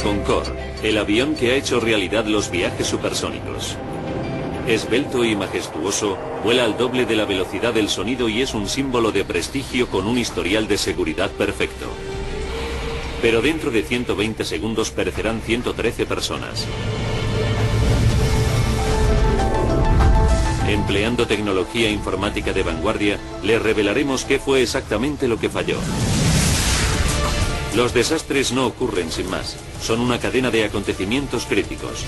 Concorde, el avión que ha hecho realidad los viajes supersónicos. Esbelto y majestuoso, vuela al doble de la velocidad del sonido y es un símbolo de prestigio con un historial de seguridad perfecto. Pero dentro de 120 segundos perecerán 113 personas. Empleando tecnología informática de vanguardia, les revelaremos qué fue exactamente lo que falló. Los desastres no ocurren sin más, son una cadena de acontecimientos críticos.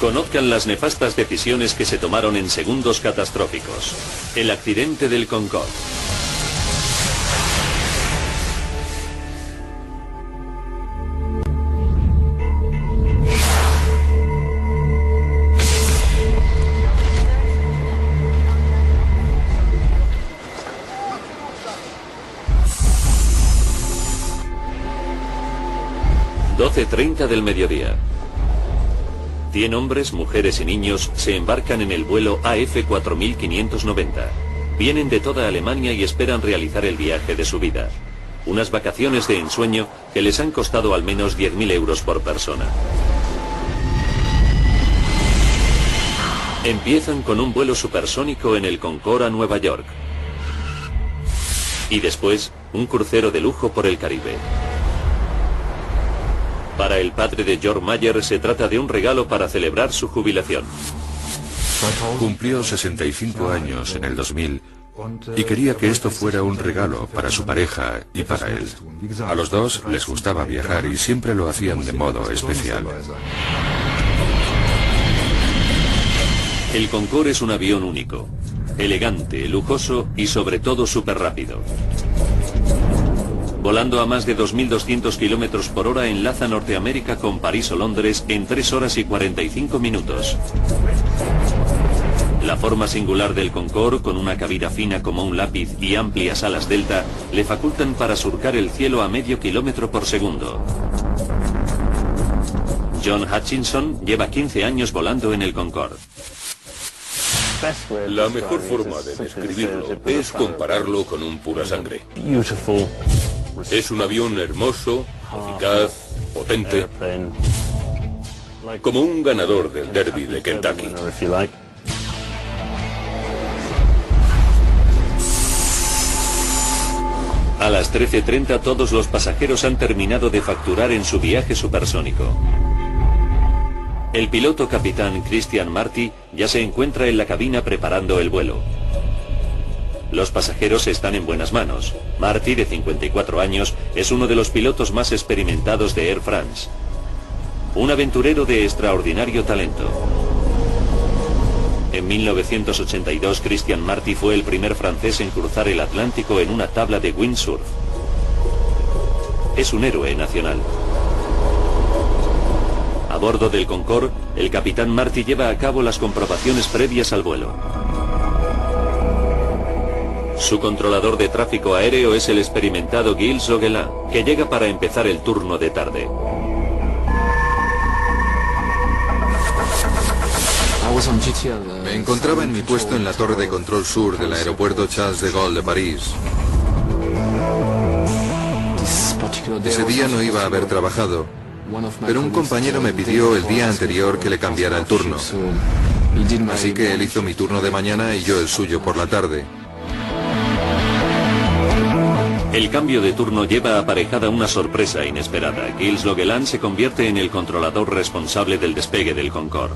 Conozcan las nefastas decisiones que se tomaron en segundos catastróficos. El accidente del Concorde. ...12:30 del mediodía. 100 hombres, mujeres y niños se embarcan en el vuelo AF 4590. Vienen de toda Alemania y esperan realizar el viaje de su vida. Unas vacaciones de ensueño que les han costado al menos 10.000 euros por persona. Empiezan con un vuelo supersónico en el Concorde a Nueva York. Y después, un crucero de lujo por el Caribe. Para el padre de George Mayer se trata de un regalo para celebrar su jubilación. Cumplió 65 años en el 2000 y quería que esto fuera un regalo para su pareja y para él. A los dos les gustaba viajar y siempre lo hacían de modo especial. El Concorde es un avión único, elegante, lujoso y sobre todo súper rápido. Volando a más de 2.200 km por hora enlaza Norteamérica con París o Londres en 3 horas y 45 minutos. La forma singular del Concorde, con una cabina fina como un lápiz y amplias alas delta, le facultan para surcar el cielo a medio kilómetro por segundo. John Hutchinson lleva 15 años volando en el Concorde. La mejor forma de describirlo es compararlo con un pura sangre. Es un avión hermoso, eficaz, potente, como un ganador del derby de Kentucky. A las 13:30 todos los pasajeros han terminado de facturar en su viaje supersónico. El piloto capitán Christian Marty ya se encuentra en la cabina preparando el vuelo. Los pasajeros están en buenas manos. Marty, de 54 años, es uno de los pilotos más experimentados de Air France. Un aventurero de extraordinario talento. En 1982, Christian Marty fue el primer francés en cruzar el Atlántico en una tabla de windsurf. Es un héroe nacional. A bordo del Concorde, el capitán Marty lleva a cabo las comprobaciones previas al vuelo. Su controlador de tráfico aéreo es el experimentado Gilles Zoguelin, que llega para empezar el turno de tarde. Me encontraba en mi puesto en la torre de control sur del aeropuerto Charles de Gaulle de París. Ese día no iba a haber trabajado, pero un compañero me pidió el día anterior que le cambiara el turno. Así que él hizo mi turno de mañana y yo el suyo por la tarde. El cambio de turno lleva aparejada una sorpresa inesperada. Gilles Zoguelin se convierte en el controlador responsable del despegue del Concorde.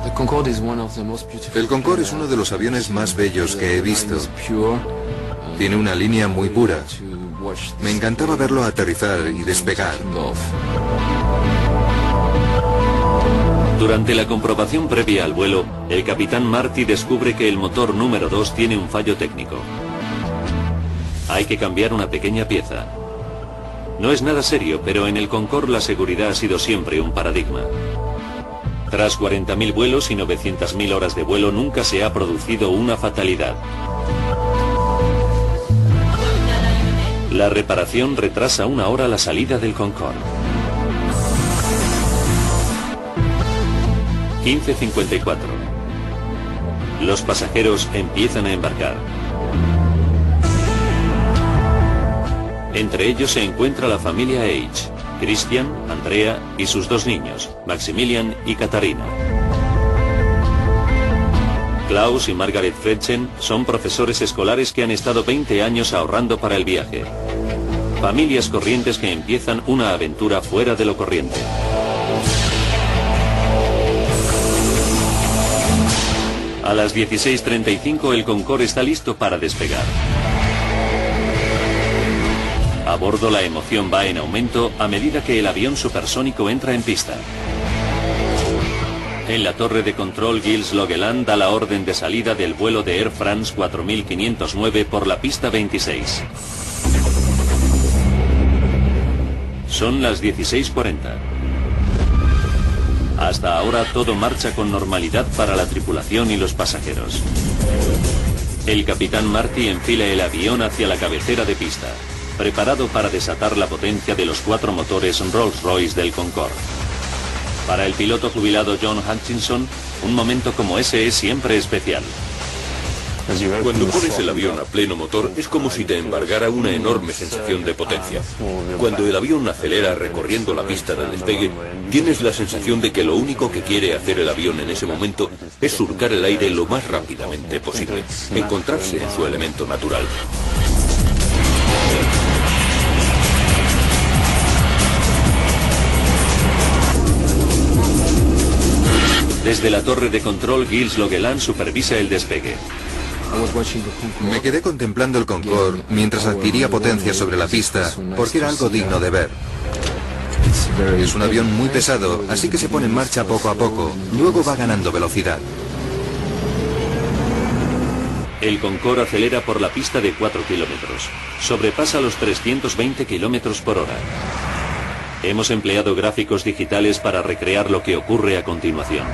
El Concorde es uno de los aviones más bellos que he visto. Tiene una línea muy pura. Me encantaba verlo aterrizar y despegar. Durante la comprobación previa al vuelo, el capitán Marty descubre que el motor número 2 tiene un fallo técnico. Hay que cambiar una pequeña pieza. No es nada serio, pero en el Concorde la seguridad ha sido siempre un paradigma. Tras 40.000 vuelos y 900.000 horas de vuelo nunca se ha producido una fatalidad. La reparación retrasa 1 hora la salida del Concorde. 15:54. Los pasajeros empiezan a embarcar. Entre ellos se encuentra la familia H. Christian, Andrea y sus 2 niños, Maximilian y Katharina. Klaus y Margaret Fredchen son profesores escolares que han estado 20 años ahorrando para el viaje. Familias corrientes que empiezan una aventura fuera de lo corriente. A las 16:35 el Concorde está listo para despegar. A bordo la emoción va en aumento a medida que el avión supersónico entra en pista. En la torre de control Gilles Logeland da la orden de salida del vuelo de Air France 4509 por la pista 26. Son las 16:40. Hasta ahora todo marcha con normalidad para la tripulación y los pasajeros. El capitán Marty enfila el avión hacia la cabecera de pista, preparado para desatar la potencia de los 4 motores Rolls-Royce del Concorde. Para el piloto jubilado John Hutchinson, un momento como ese es siempre especial. Cuando pones el avión a pleno motor es como si te embargara una enorme sensación de potencia. Cuando el avión acelera recorriendo la pista del despegue, tienes la sensación de que lo único que quiere hacer el avión en ese momento es surcar el aire lo más rápidamente posible, encontrarse en su elemento natural. Desde la torre de control Gilles Logeland supervisa el despegue. Me quedé contemplando el Concorde mientras adquiría potencia sobre la pista, porque era algo digno de ver. Es un avión muy pesado, así que se pone en marcha poco a poco, luego va ganando velocidad. El Concorde acelera por la pista de 4 kilómetros. Sobrepasa los 320 kilómetros por hora. Hemos empleado gráficos digitales para recrear lo que ocurre a continuación.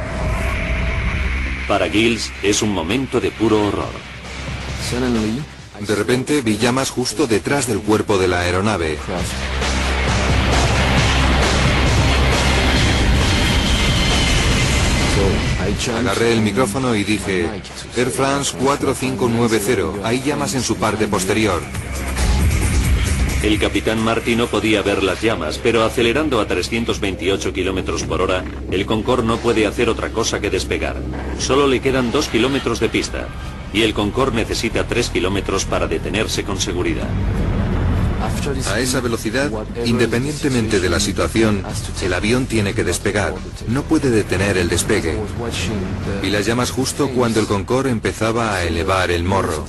Para Gilles es un momento de puro horror. De repente vi llamas justo detrás del cuerpo de la aeronave. Agarré el micrófono y dije: Air France 4590, hay llamas en su parte posterior. El capitán Marty no podía ver las llamas, pero acelerando a 328 kilómetros por hora, el Concorde no puede hacer otra cosa que despegar. Solo le quedan 2 kilómetros de pista, y el Concorde necesita 3 kilómetros para detenerse con seguridad. A esa velocidad, independientemente de la situación, el avión tiene que despegar. No puede detener el despegue. Vi las llamas justo cuando el Concorde empezaba a elevar el morro.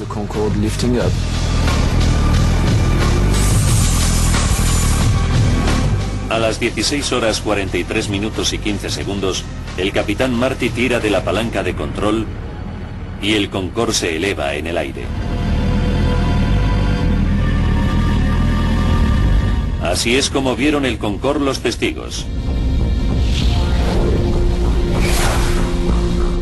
A las 16 horas 43 minutos y 15 segundos, el capitán Marty tira de la palanca de control y el Concorde se eleva en el aire. Así es como vieron el Concorde los testigos.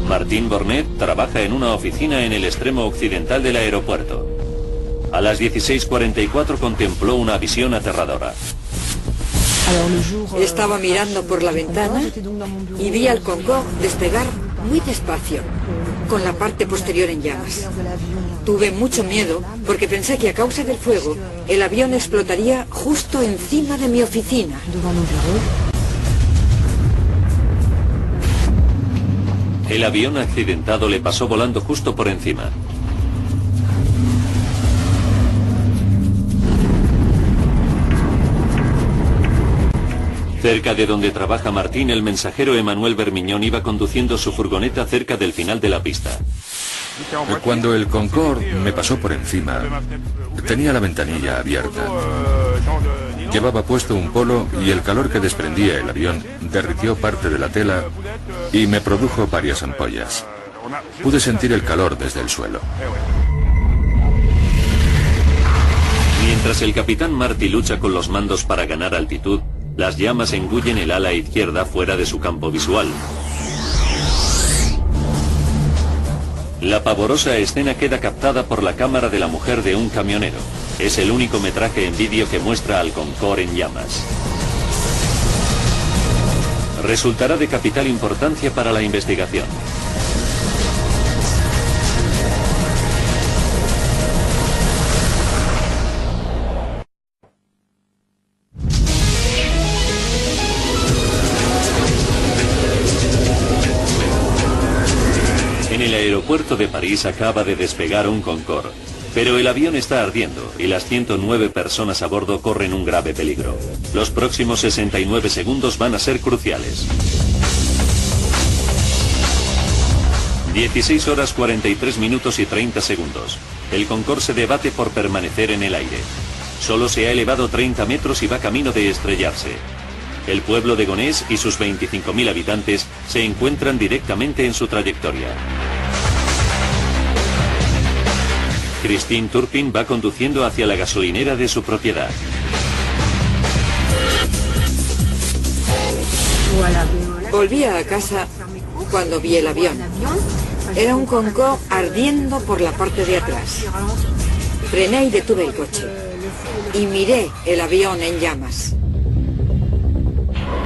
Martín Bornet trabaja en una oficina en el extremo occidental del aeropuerto. A las 16:44 contempló una visión aterradora. Estaba mirando por la ventana y vi al Concorde despegar muy despacio, con la parte posterior en llamas. Tuve mucho miedo porque pensé que a causa del fuego el avión explotaría justo encima de mi oficina. El avión accidentado le pasó volando justo por encima. Cerca de donde trabaja Martín, el mensajero Emmanuel Bermiñón iba conduciendo su furgoneta cerca del final de la pista. Cuando el Concorde me pasó por encima, tenía la ventanilla abierta. Llevaba puesto un polo y el calor que desprendía el avión derritió parte de la tela y me produjo varias ampollas. Pude sentir el calor desde el suelo. Mientras el capitán Marty lucha con los mandos para ganar altitud, las llamas engullen el ala izquierda fuera de su campo visual. La pavorosa escena queda captada por la cámara de la mujer de un camionero. Es el único metraje en vídeo que muestra al Concorde en llamas. Resultará de capital importancia para la investigación. aeropuerto de París acaba de despegar un Concorde, pero el avión está ardiendo y las 109 personas a bordo corren un grave peligro. Los próximos 69 segundos van a ser cruciales. 16 horas 43 minutos y 30 segundos. El Concorde se debate por permanecer en el aire. Solo se ha elevado 30 metros y va camino de estrellarse. El pueblo de Gonesse y sus 25.000 habitantes se encuentran directamente en su trayectoria. Christine Turpin va conduciendo hacia la gasolinera de su propiedad. Volvía a casa cuando vi el avión. Era un Concorde ardiendo por la parte de atrás. Frené y detuve el coche. Y miré el avión en llamas.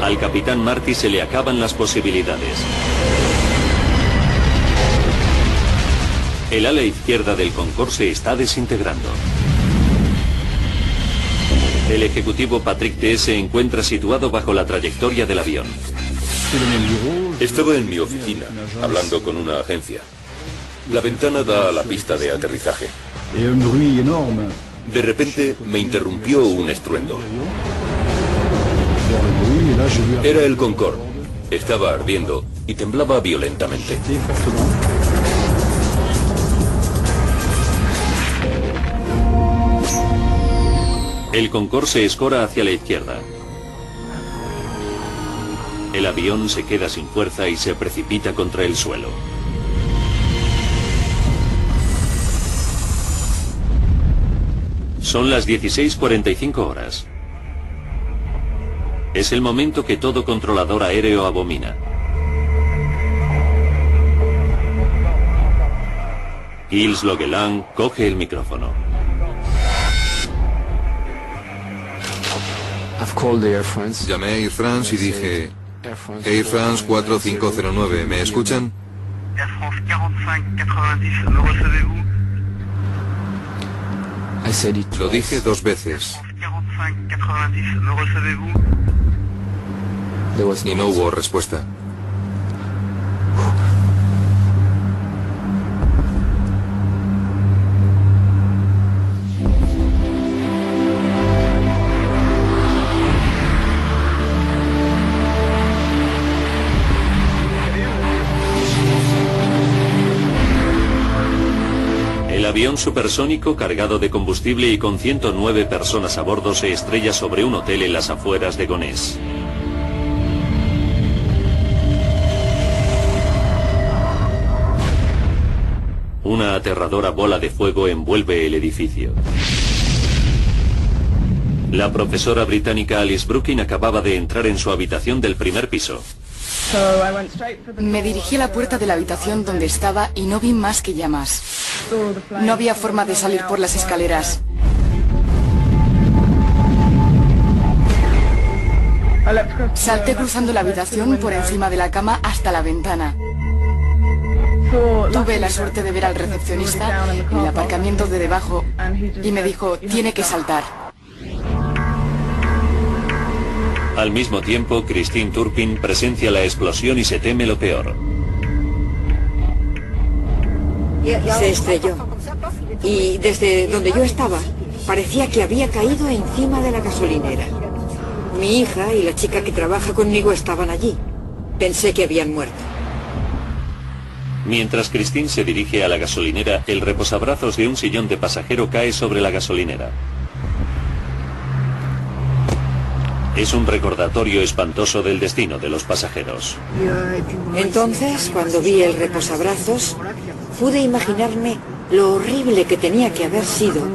Al capitán Marty se le acaban las posibilidades. El ala izquierda del Concorde se está desintegrando. El ejecutivo Patrick T. se encuentra situado bajo la trayectoria del avión. Estaba en mi oficina, hablando con una agencia. La ventana da a la pista de aterrizaje. De repente me interrumpió un estruendo. Era el Concorde. Estaba ardiendo y temblaba violentamente. El Concorde se escora hacia la izquierda. El avión se queda sin fuerza y se precipita contra el suelo. Son las 16:45 horas. Es el momento que todo controlador aéreo abomina. Gilles Loguelan coge el micrófono. Llamé a Air France y dije: Air France 4509, ¿me escuchan? Air France 4590, ¿me recevez-vous? Lo dije 2 veces. Air France 4590, ¿me recevez-vous? Y no hubo respuesta. El avión supersónico cargado de combustible y con 109 personas a bordo se estrella sobre un hotel en las afueras de Gonesse. Una aterradora bola de fuego envuelve el edificio. La profesora británica Alice Brooking acababa de entrar en su habitación del primer piso. Me dirigí a la puerta de la habitación donde estaba y no vi más que llamas. No había forma de salir por las escaleras. Salté cruzando la habitación por encima de la cama hasta la ventana. Tuve la suerte de ver al recepcionista en el aparcamiento de debajo y me dijo: tiene que saltar. Al mismo tiempo, Christine Turpin presencia la explosión y se teme lo peor. Se estrelló. Y desde donde yo estaba, parecía que había caído encima de la gasolinera. Mi hija y la chica que trabaja conmigo estaban allí. Pensé que habían muerto. Mientras Christine se dirige a la gasolinera, el reposabrazos de un sillón de pasajero cae sobre la gasolinera. Es un recordatorio espantoso del destino de los pasajeros. Entonces, cuando vi el reposabrazos, pude imaginarme lo horrible que tenía que haber sido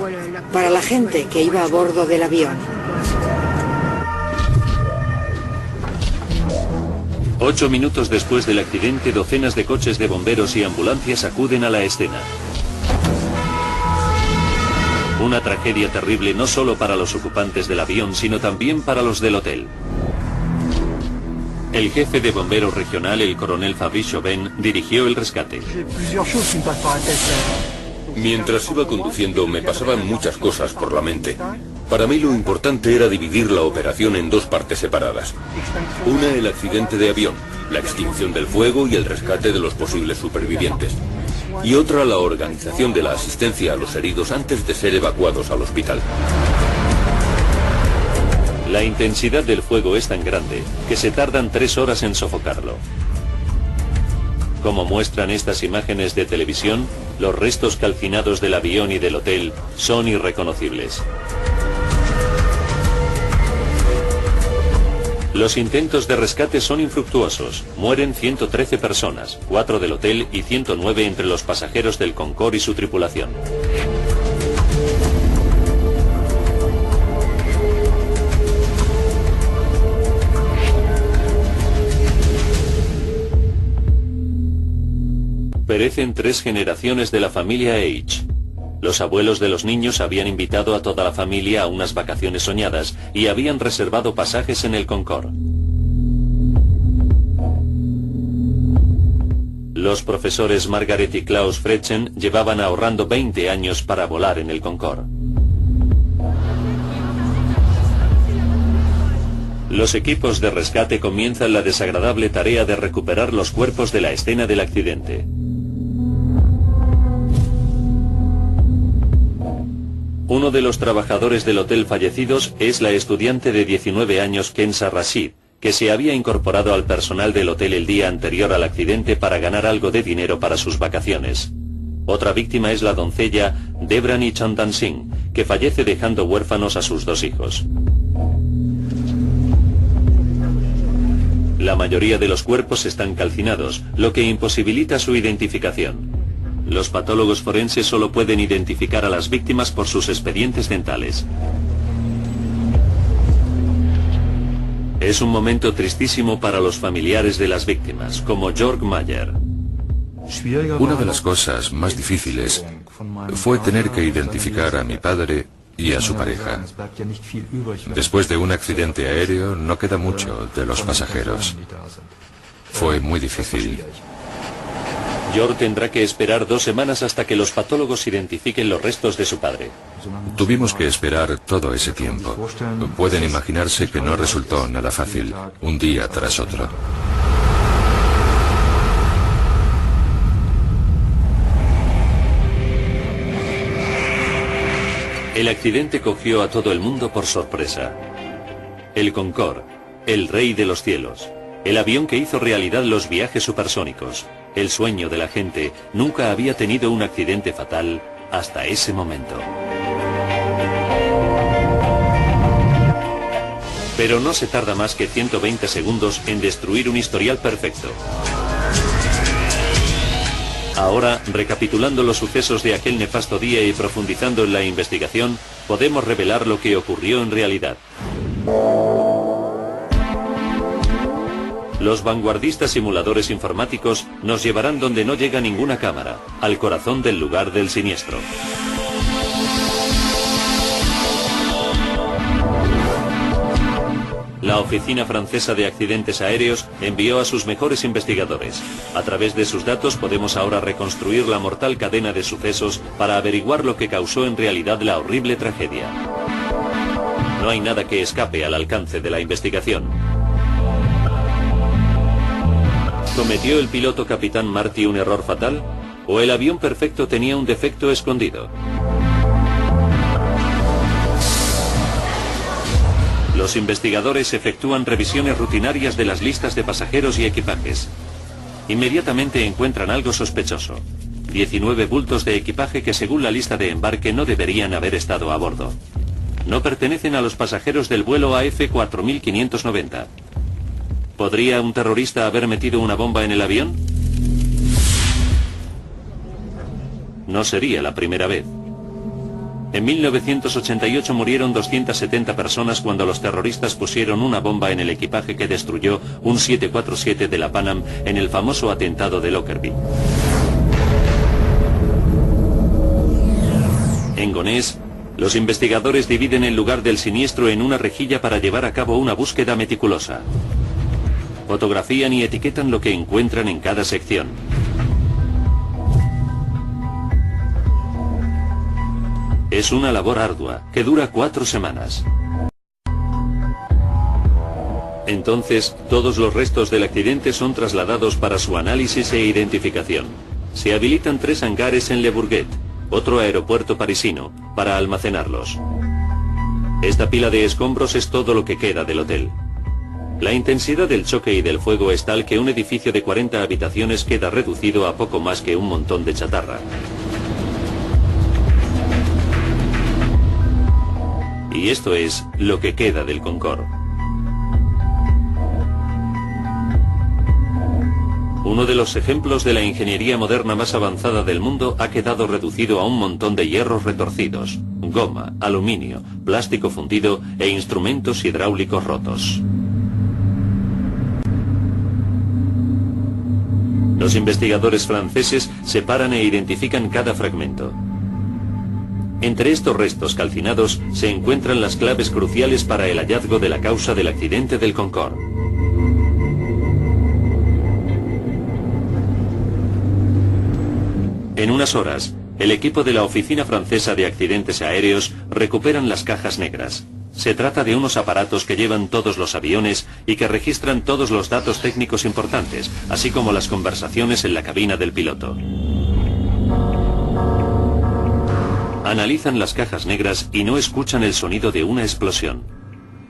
para la gente que iba a bordo del avión. 8 minutos después del accidente, docenas de coches de bomberos y ambulancias acuden a la escena. Una tragedia terrible no solo para los ocupantes del avión, sino también para los del hotel. El jefe de bomberos regional, el coronel Fabrice Chauvin, dirigió el rescate. Mientras iba conduciendo me pasaban muchas cosas por la mente. Para mí lo importante era dividir la operación en 2 partes separadas. Una, el accidente de avión, la extinción del fuego y el rescate de los posibles supervivientes. y otra la organización de la asistencia a los heridos antes de ser evacuados al hospital. La intensidad del fuego es tan grande que se tardan 3 horas en sofocarlo. Como muestran estas imágenes de televisión, los restos calcinados del avión y del hotel son irreconocibles. Los intentos de rescate son infructuosos. Mueren 113 personas, 4 del hotel y 109 entre los pasajeros del Concorde y su tripulación. Perecen 3 generaciones de la familia H. Los abuelos de los niños habían invitado a toda la familia a unas vacaciones soñadas y habían reservado pasajes en el Concorde. Los profesores Margaret y Klaus Fretzen llevaban ahorrando 20 años para volar en el Concorde. Los equipos de rescate comienzan la desagradable tarea de recuperar los cuerpos de la escena del accidente. Uno de los trabajadores del hotel fallecidos es la estudiante de 19 años Kenza Rashid, que se había incorporado al personal del hotel el día anterior al accidente para ganar algo de dinero para sus vacaciones. Otra víctima es la doncella Debrani Chandan Singh, que fallece dejando huérfanos a sus 2 hijos. La mayoría de los cuerpos están calcinados, lo que imposibilita su identificación. Los patólogos forenses solo pueden identificar a las víctimas por sus expedientes dentales. Es un momento tristísimo para los familiares de las víctimas, como Jörg Mayer. Una de las cosas más difíciles fue tener que identificar a mi padre y a su pareja. Después de un accidente aéreo no queda mucho de los pasajeros. Fue muy difícil. Jörg tendrá que esperar 2 semanas hasta que los patólogos identifiquen los restos de su padre. Tuvimos que esperar todo ese tiempo. Pueden imaginarse que no resultó nada fácil, un día tras otro. El accidente cogió a todo el mundo por sorpresa. El Concorde, el rey de los cielos, el avión que hizo realidad los viajes supersónicos, el sueño de la gente, nunca había tenido un accidente fatal hasta ese momento. Pero no se tarda más que 120 segundos en destruir un historial perfecto. Ahora, recapitulando los sucesos de aquel nefasto día y profundizando en la investigación, podemos revelar lo que ocurrió en realidad. Los vanguardistas simuladores informáticos nos llevarán donde no llega ninguna cámara, al corazón del lugar del siniestro. La Oficina Francesa de Accidentes Aéreos envió a sus mejores investigadores. A través de sus datos podemos ahora reconstruir la mortal cadena de sucesos para averiguar lo que causó en realidad la horrible tragedia. No hay nada que escape al alcance de la investigación. ¿Cometió el piloto capitán Marty un error fatal? ¿O el avión perfecto tenía un defecto escondido? Los investigadores efectúan revisiones rutinarias de las listas de pasajeros y equipajes. Inmediatamente encuentran algo sospechoso. 19 bultos de equipaje que según la lista de embarque no deberían haber estado a bordo. No pertenecen a los pasajeros del vuelo AF 4590. ¿Podría un terrorista haber metido una bomba en el avión? No sería la primera vez. En 1988 murieron 270 personas cuando los terroristas pusieron una bomba en el equipaje que destruyó un 747 de la Pan Am en el famoso atentado de Lockerbie. En Gonés, los investigadores dividen el lugar del siniestro en una rejilla para llevar a cabo una búsqueda meticulosa. Fotografían y etiquetan lo que encuentran en cada sección. Es una labor ardua, que dura 4 semanas. Entonces, todos los restos del accidente son trasladados para su análisis e identificación. Se habilitan 3 hangares en Le Bourget, otro aeropuerto parisino, para almacenarlos. Esta pila de escombros es todo lo que queda del hotel. La intensidad del choque y del fuego es tal que un edificio de 40 habitaciones queda reducido a poco más que un montón de chatarra. Y esto es lo que queda del Concorde. Uno de los ejemplos de la ingeniería moderna más avanzada del mundo ha quedado reducido a un montón de hierros retorcidos, goma, aluminio, plástico fundido e instrumentos hidráulicos rotos. Los investigadores franceses separan e identifican cada fragmento. Entre estos restos calcinados se encuentran las claves cruciales para el hallazgo de la causa del accidente del Concorde. En unas horas, el equipo de la Oficina Francesa de Accidentes Aéreos recuperan las cajas negras. Se trata de unos aparatos que llevan todos los aviones y que registran todos los datos técnicos importantes, así como las conversaciones en la cabina del piloto. Analizan las cajas negras y no escuchan el sonido de una explosión.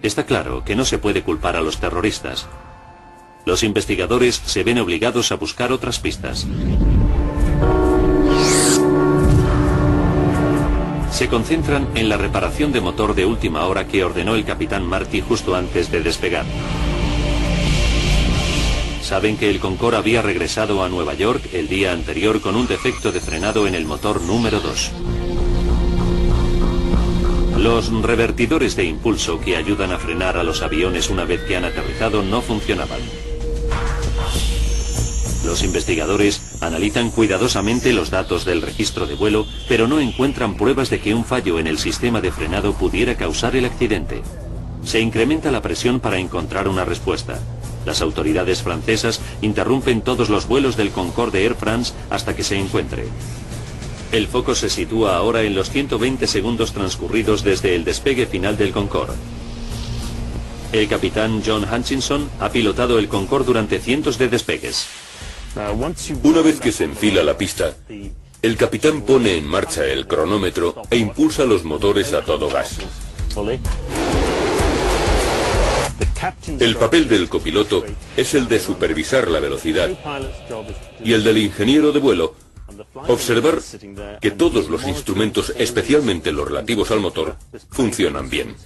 Está claro que no se puede culpar a los terroristas. Los investigadores se ven obligados a buscar otras pistas. Se concentran en la reparación de motor de última hora que ordenó el capitán Marty justo antes de despegar. Saben que el Concorde había regresado a Nueva York el día anterior con un defecto de frenado en el motor número 2. Los revertidores de impulso que ayudan a frenar a los aviones una vez que han aterrizado no funcionaban. Los investigadores analizan cuidadosamente los datos del registro de vuelo, pero no encuentran pruebas de que un fallo en el sistema de frenado pudiera causar el accidente. Se incrementa la presión para encontrar una respuesta. Las autoridades francesas interrumpen todos los vuelos del Concorde de Air France hasta que se encuentre. El foco se sitúa ahora en los 120 segundos transcurridos desde el despegue final del Concorde. El capitán John Hutchinson ha pilotado el Concorde durante cientos de despegues. Una vez que se enfila la pista, el capitán pone en marcha el cronómetro e impulsa los motores a todo gas. El papel del copiloto es el de supervisar la velocidad y el del ingeniero de vuelo, observar que todos los instrumentos, especialmente los relativos al motor, funcionan bien.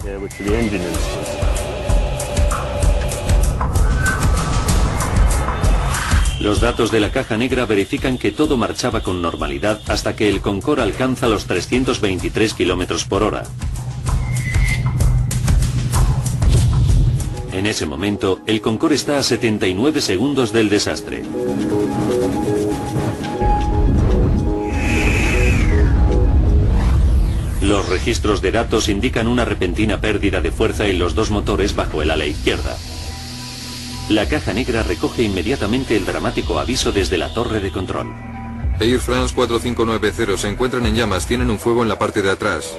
Los datos de la caja negra verifican que todo marchaba con normalidad hasta que el Concorde alcanza los 323 km por hora. En ese momento, el Concorde está a 79 segundos del desastre. Los registros de datos indican una repentina pérdida de fuerza en los dos motores bajo el ala izquierda. La caja negra recoge inmediatamente el dramático aviso desde la torre de control. Air France 4590, se encuentran en llamas, tienen un fuego en la parte de atrás.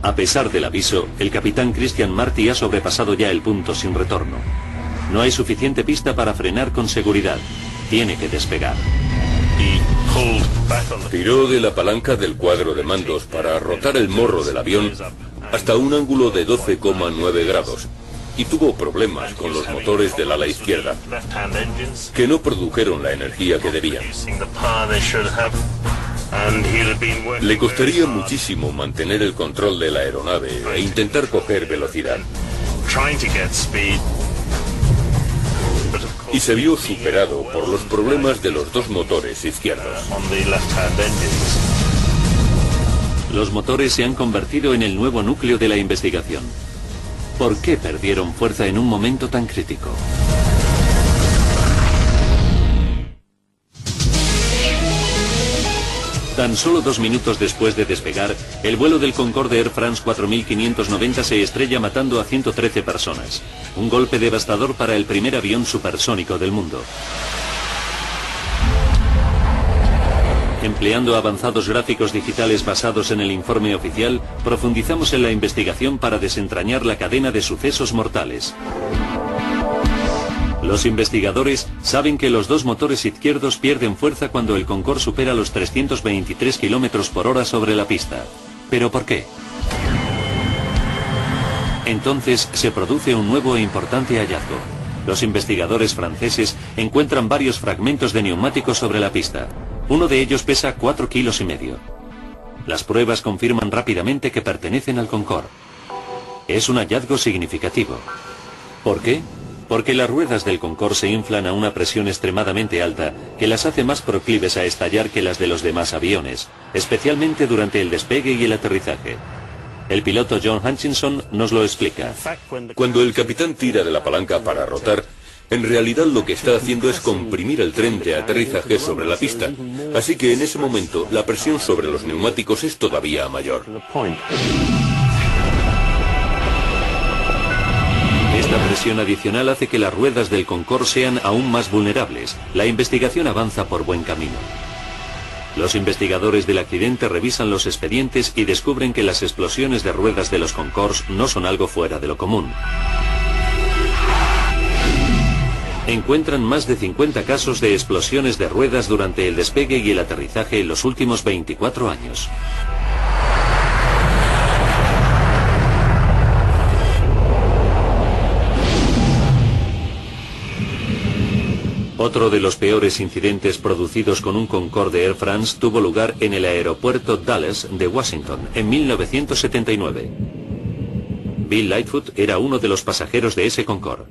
A pesar del aviso, el capitán Christian Marty ha sobrepasado ya el punto sin retorno. No hay suficiente pista para frenar con seguridad. Tiene que despegar. Tiró de la palanca del cuadro de mandos para rotar el morro del avión hasta un ángulo de 12,9 grados y tuvo problemas con los motores del ala izquierda, que no produjeron la energía que debían. Le costaría muchísimo mantener el control de la aeronave e intentar coger velocidad. Y se vio superado por los problemas de los dos motores izquierdos. Los motores se han convertido en el nuevo núcleo de la investigación. ¿Por qué perdieron fuerza en un momento tan crítico? Tan solo 2 minutos después de despegar, el vuelo del Concorde Air France 4590 se estrella matando a 113 personas. Un golpe devastador para el primer avión supersónico del mundo. Empleando avanzados gráficos digitales basados en el informe oficial, profundizamos en la investigación para desentrañar la cadena de sucesos mortales. Los investigadores saben que los dos motores izquierdos pierden fuerza cuando el Concorde supera los 323 km por hora sobre la pista. ¿Pero por qué? Entonces se produce un nuevo e importante hallazgo. Los investigadores franceses encuentran varios fragmentos de neumáticos sobre la pista. Uno de ellos pesa 4,5 kilos. Las pruebas confirman rápidamente que pertenecen al Concorde. Es un hallazgo significativo. ¿Por qué? Porque las ruedas del Concorde se inflan a una presión extremadamente alta que las hace más proclives a estallar que las de los demás aviones, especialmente durante el despegue y el aterrizaje. El piloto John Hutchinson nos lo explica. Cuando el capitán tira de la palanca para rotar, en realidad lo que está haciendo es comprimir el tren de aterrizaje sobre la pista. Así que en ese momento la presión sobre los neumáticos es todavía mayor. Esta presión adicional hace que las ruedas del Concorde sean aún más vulnerables. La investigación avanza por buen camino. Los investigadores del accidente revisan los expedientes y descubren que las explosiones de ruedas de los Concordes no son algo fuera de lo común. Encuentran más de 50 casos de explosiones de ruedas durante el despegue y el aterrizaje en los últimos 24 años. Otro de los peores incidentes producidos con un Concorde de Air France tuvo lugar en el aeropuerto Dulles de Washington en 1979. Bill Lightfoot era uno de los pasajeros de ese Concorde.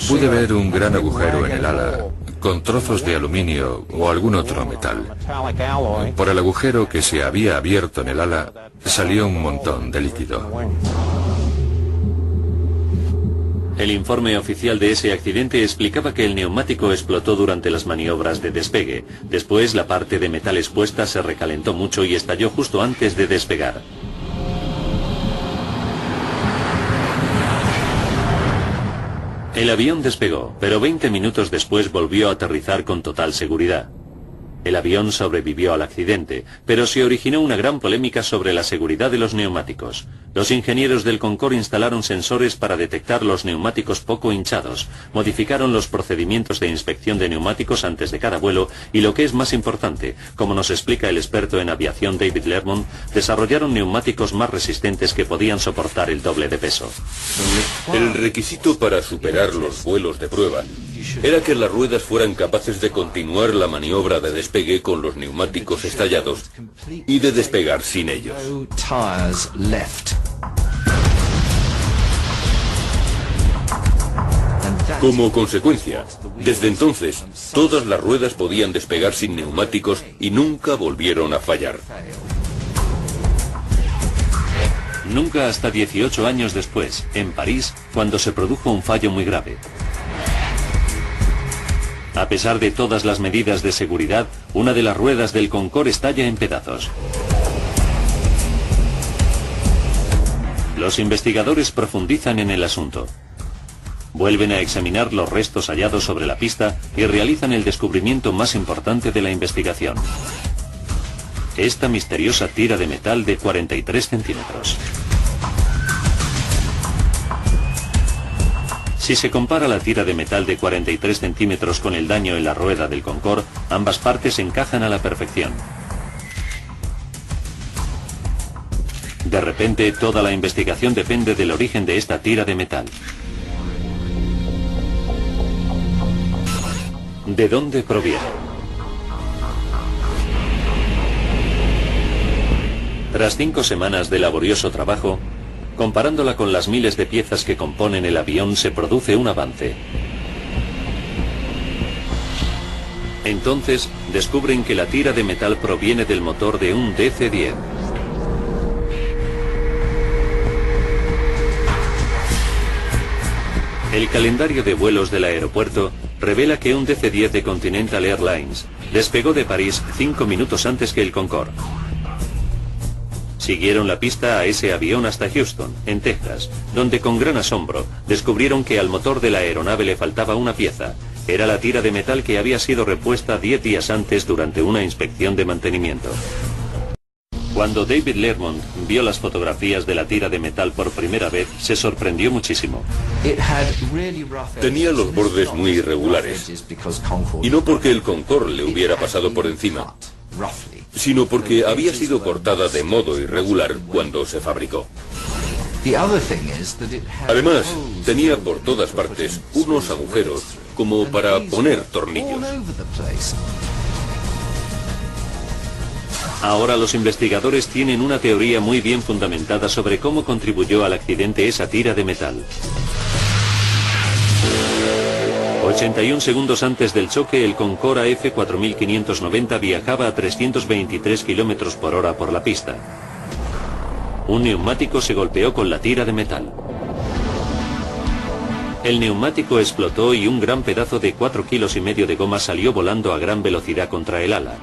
Pude ver un gran agujero en el ala, con trozos de aluminio o algún otro metal. Por el agujero que se había abierto en el ala, salió un montón de líquido. El informe oficial de ese accidente explicaba que el neumático explotó durante las maniobras de despegue. Después, la parte de metal expuesta se recalentó mucho y estalló justo antes de despegar. El avión despegó, pero 20 minutos después volvió a aterrizar con total seguridad. El avión sobrevivió al accidente, pero se originó una gran polémica sobre la seguridad de los neumáticos. Los ingenieros del Concorde instalaron sensores para detectar los neumáticos poco hinchados, modificaron los procedimientos de inspección de neumáticos antes de cada vuelo y, lo que es más importante, como nos explica el experto en aviación David Lermont, desarrollaron neumáticos más resistentes que podían soportar el doble de peso. El requisito para superar los vuelos de prueba era que las ruedas fueran capaces de continuar la maniobra de despegue con los neumáticos estallados y de despegar sin ellos. Como consecuencia, desde entonces, todas las ruedas podían despegar sin neumáticos y nunca volvieron a fallar. Nunca hasta 18 años después, en París, cuando se produjo un fallo muy grave. A pesar de todas las medidas de seguridad, una de las ruedas del Concorde estalla en pedazos. Los investigadores profundizan en el asunto. Vuelven a examinar los restos hallados sobre la pista y realizan el descubrimiento más importante de la investigación. Esta misteriosa tira de metal de 43 centímetros. Si se compara la tira de metal de 43 centímetros con el daño en la rueda del Concorde, ambas partes encajan a la perfección. De repente, toda la investigación depende del origen de esta tira de metal. ¿De dónde proviene? Tras 5 semanas de laborioso trabajo, comparándola con las miles de piezas que componen el avión, se produce un avance. Entonces, descubren que la tira de metal proviene del motor de un DC-10. El calendario de vuelos del aeropuerto revela que un DC-10 de Continental Airlines despegó de París 5 minutos antes que el Concorde. Siguieron la pista a ese avión hasta Houston, en Texas, donde con gran asombro descubrieron que al motor de la aeronave le faltaba una pieza. Era la tira de metal que había sido repuesta 10 días antes durante una inspección de mantenimiento. Cuando David Lermont vio las fotografías de la tira de metal por primera vez, se sorprendió muchísimo. Tenía los bordes muy irregulares, y no porque el Concorde le hubiera pasado por encima, sino porque había sido cortada de modo irregular cuando se fabricó. Además, tenía por todas partes unos agujeros como para poner tornillos. Ahora los investigadores tienen una teoría muy bien fundamentada sobre cómo contribuyó al accidente esa tira de metal. 81 segundos antes del choque, el Concorde AF4590 viajaba a 323 km por hora por la pista. Un neumático se golpeó con la tira de metal. El neumático explotó y un gran pedazo de 4,5 kilos de goma salió volando a gran velocidad contra el ala.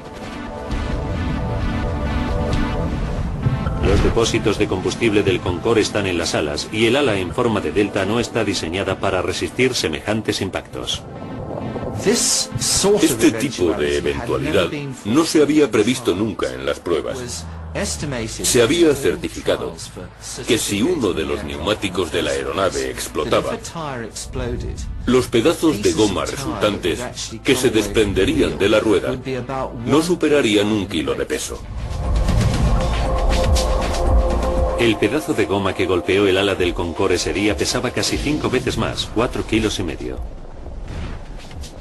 Los depósitos de combustible del Concorde están en las alas y el ala en forma de delta no está diseñada para resistir semejantes impactos. Este tipo de eventualidad no se había previsto nunca en las pruebas. Se había certificado que si uno de los neumáticos de la aeronave explotaba, los pedazos de goma resultantes que se desprenderían de la rueda no superarían 1 kilo de peso. El pedazo de goma que golpeó el ala del Concorde ese día pesaba casi 5 veces más, 4,5 kilos.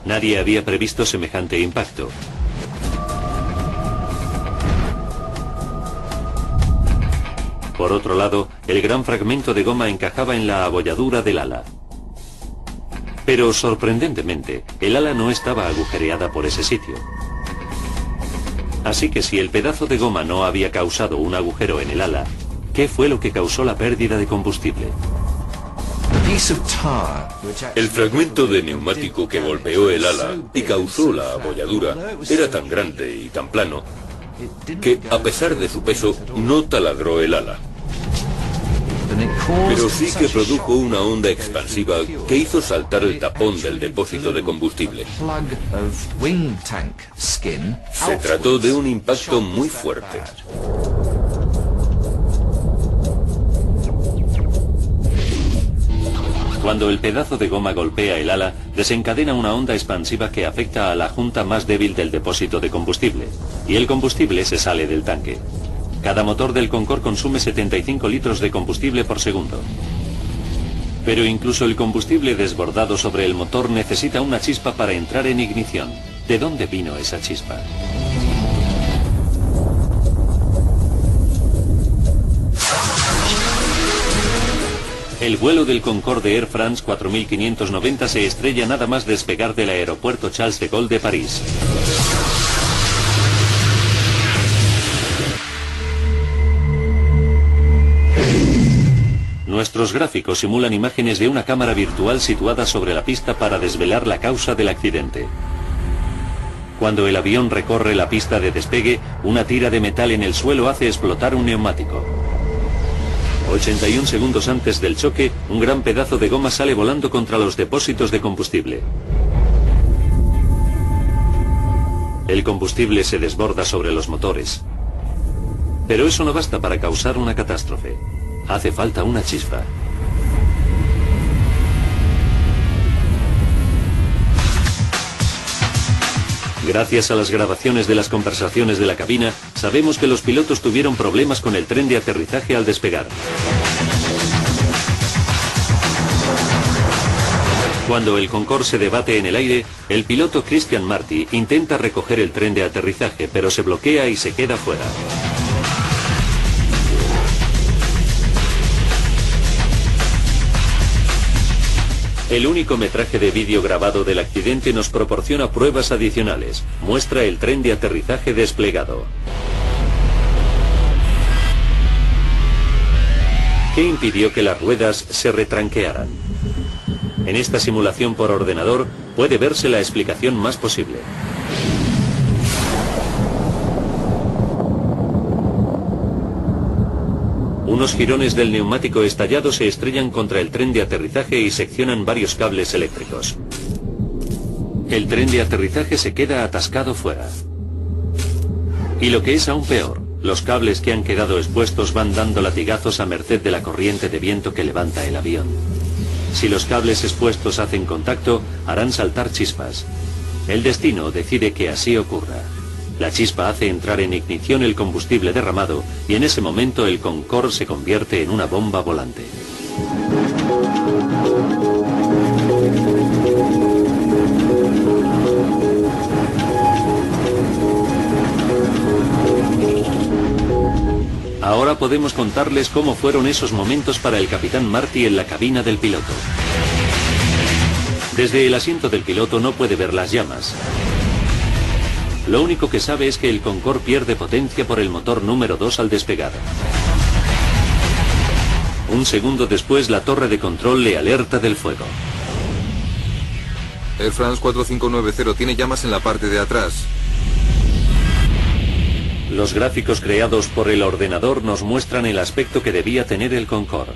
Nadie había previsto semejante impacto. Por otro lado, el gran fragmento de goma encajaba en la abolladura del ala. Pero sorprendentemente, el ala no estaba agujereada por ese sitio. Así que si el pedazo de goma no había causado un agujero en el ala, ¿qué fue lo que causó la pérdida de combustible? El fragmento de neumático que golpeó el ala y causó la abolladura era tan grande y tan plano que, a pesar de su peso, no taladró el ala. Pero sí que produjo una onda expansiva que hizo saltar el tapón del depósito de combustible. Se trató de un impacto muy fuerte. Cuando el pedazo de goma golpea el ala, desencadena una onda expansiva que afecta a la junta más débil del depósito de combustible, y el combustible se sale del tanque. Cada motor del Concorde consume 75 litros de combustible por segundo. Pero incluso el combustible desbordado sobre el motor necesita una chispa para entrar en ignición. ¿De dónde vino esa chispa? El vuelo del Concorde Air France 4590 se estrella nada más despegar del aeropuerto Charles de Gaulle de París. Nuestros gráficos simulan imágenes de una cámara virtual situada sobre la pista para desvelar la causa del accidente. Cuando el avión recorre la pista de despegue, una tira de metal en el suelo hace explotar un neumático. 81 segundos antes del choque, un gran pedazo de goma sale volando contra los depósitos de combustible. El combustible se desborda sobre los motores. Pero eso no basta para causar una catástrofe. Hace falta una chispa. Gracias a las grabaciones de las conversaciones de la cabina, sabemos que los pilotos tuvieron problemas con el tren de aterrizaje al despegar. Cuando el Concorde se debate en el aire, el piloto Christian Marty intenta recoger el tren de aterrizaje, pero se bloquea y se queda fuera. El único metraje de vídeo grabado del accidente nos proporciona pruebas adicionales. Muestra el tren de aterrizaje desplegado. ¿Qué impidió que las ruedas se retranquearan? En esta simulación por ordenador puede verse la explicación más posible. Unos jirones del neumático estallado se estrellan contra el tren de aterrizaje y seccionan varios cables eléctricos. El tren de aterrizaje se queda atascado fuera. Y lo que es aún peor, Los cables que han quedado expuestos van dando latigazos a merced de la corriente de viento que levanta el avión. Si los cables expuestos hacen contacto, harán saltar chispas. El destino decide que así ocurra. La chispa hace entrar en ignición el combustible derramado y en ese momento el Concorde se convierte en una bomba volante. Ahora podemos contarles cómo fueron esos momentos para el capitán Marty en la cabina del piloto. Desde el asiento del piloto no puede ver las llamas. Lo único que sabe es que el Concorde pierde potencia por el motor número 2 al despegar. Un segundo después, la torre de control le alerta del fuego. Air France 4590 tiene llamas en la parte de atrás. Los gráficos creados por el ordenador nos muestran el aspecto que debía tener el Concorde.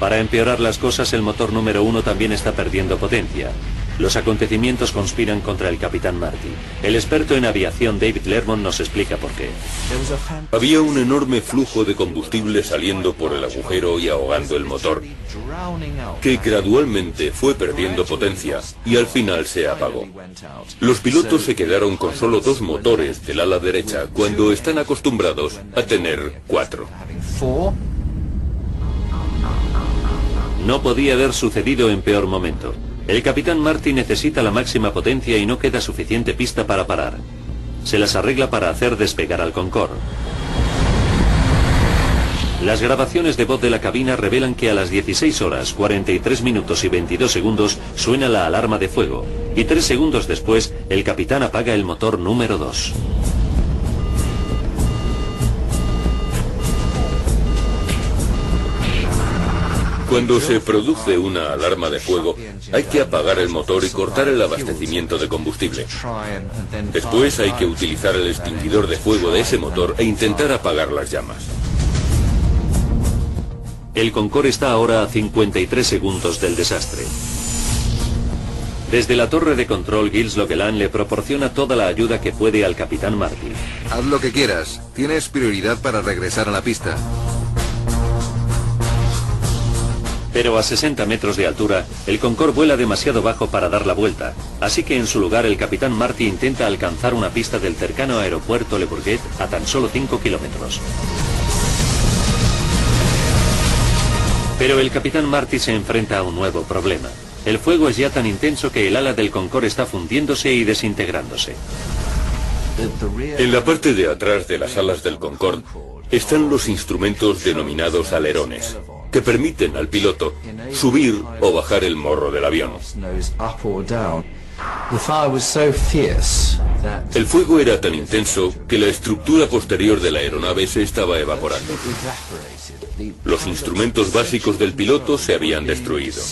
Para empeorar las cosas, el motor número 1 también está perdiendo potencia. Los acontecimientos conspiran contra el capitán Marty. El experto en aviación David Lermont nos explica por qué. Había un enorme flujo de combustible saliendo por el agujero y ahogando el motor, que gradualmente fue perdiendo potencia y al final se apagó. Los pilotos se quedaron con solo 2 motores del ala derecha cuando están acostumbrados a tener 4. No podía haber sucedido en peor momento. El capitán Marty necesita la máxima potencia y no queda suficiente pista para parar. Se las arregla para hacer despegar al Concorde. Las grabaciones de voz de la cabina revelan que a las 16 horas, 43 minutos y 22 segundos suena la alarma de fuego, y 3 segundos después el capitán apaga el motor número 2. Cuando se produce una alarma de fuego, hay que apagar el motor y cortar el abastecimiento de combustible. Después hay que utilizar el extinguidor de fuego de ese motor e intentar apagar las llamas. El Concorde está ahora a 53 segundos del desastre. Desde la torre de control, Gilles Loquelin le proporciona toda la ayuda que puede al capitán Marty. Haz lo que quieras. Tienes prioridad para regresar a la pista. Pero a 60 metros de altura, el Concorde vuela demasiado bajo para dar la vuelta, así que en su lugar el capitán Marty intenta alcanzar una pista del cercano aeropuerto Le Bourget a tan solo 5 kilómetros. Pero el capitán Marty se enfrenta a un nuevo problema. El fuego es ya tan intenso que el ala del Concorde está fundiéndose y desintegrándose. En la parte de atrás de las alas del Concorde están los instrumentos denominados alerones, que permiten al piloto subir o bajar el morro del avión. El fuego era tan intenso que la estructura posterior de la aeronave se estaba evaporando. Los instrumentos básicos del piloto se habían destruido.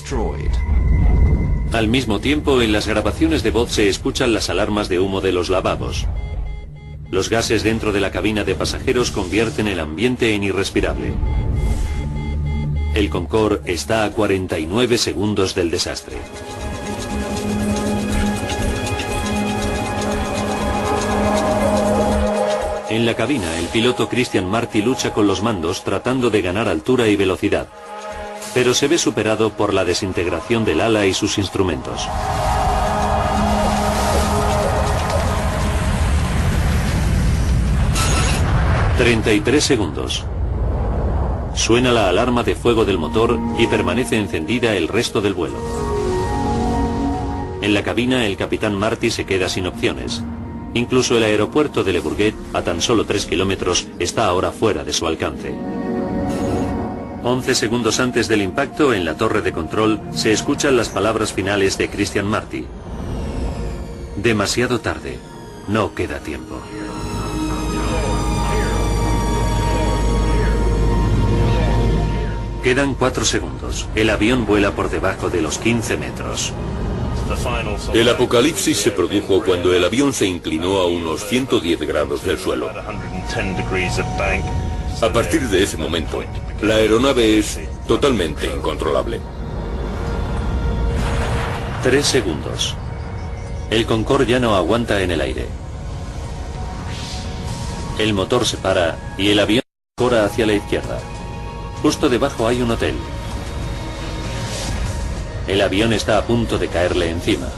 Al mismo tiempo, en las grabaciones de voz se escuchan las alarmas de humo de los lavabos. Los gases dentro de la cabina de pasajeros convierten el ambiente en irrespirable. El Concorde está a 49 segundos del desastre. En la cabina, el piloto Christian Marty lucha con los mandos tratando de ganar altura y velocidad, pero se ve superado por la desintegración del ala y sus instrumentos. «33 segundos». Suena la alarma de fuego del motor y permanece encendida el resto del vuelo. En la cabina, el capitán Marty se queda sin opciones. Incluso el aeropuerto de Le Bourget, a tan solo 3 kilómetros, está ahora fuera de su alcance. 11 segundos antes del impacto, en la torre de control, se escuchan las palabras finales de Christian Marty. Demasiado tarde. No queda tiempo. Quedan 4 segundos. El avión vuela por debajo de los 15 metros. El apocalipsis se produjo cuando el avión se inclinó a unos 110 grados del suelo. A partir de ese momento, la aeronave es totalmente incontrolable. 3 segundos. El Concorde ya no aguanta en el aire. El motor se para y el avión corre hacia la izquierda. Justo debajo hay un hotel. El avión está a punto de caerle encima.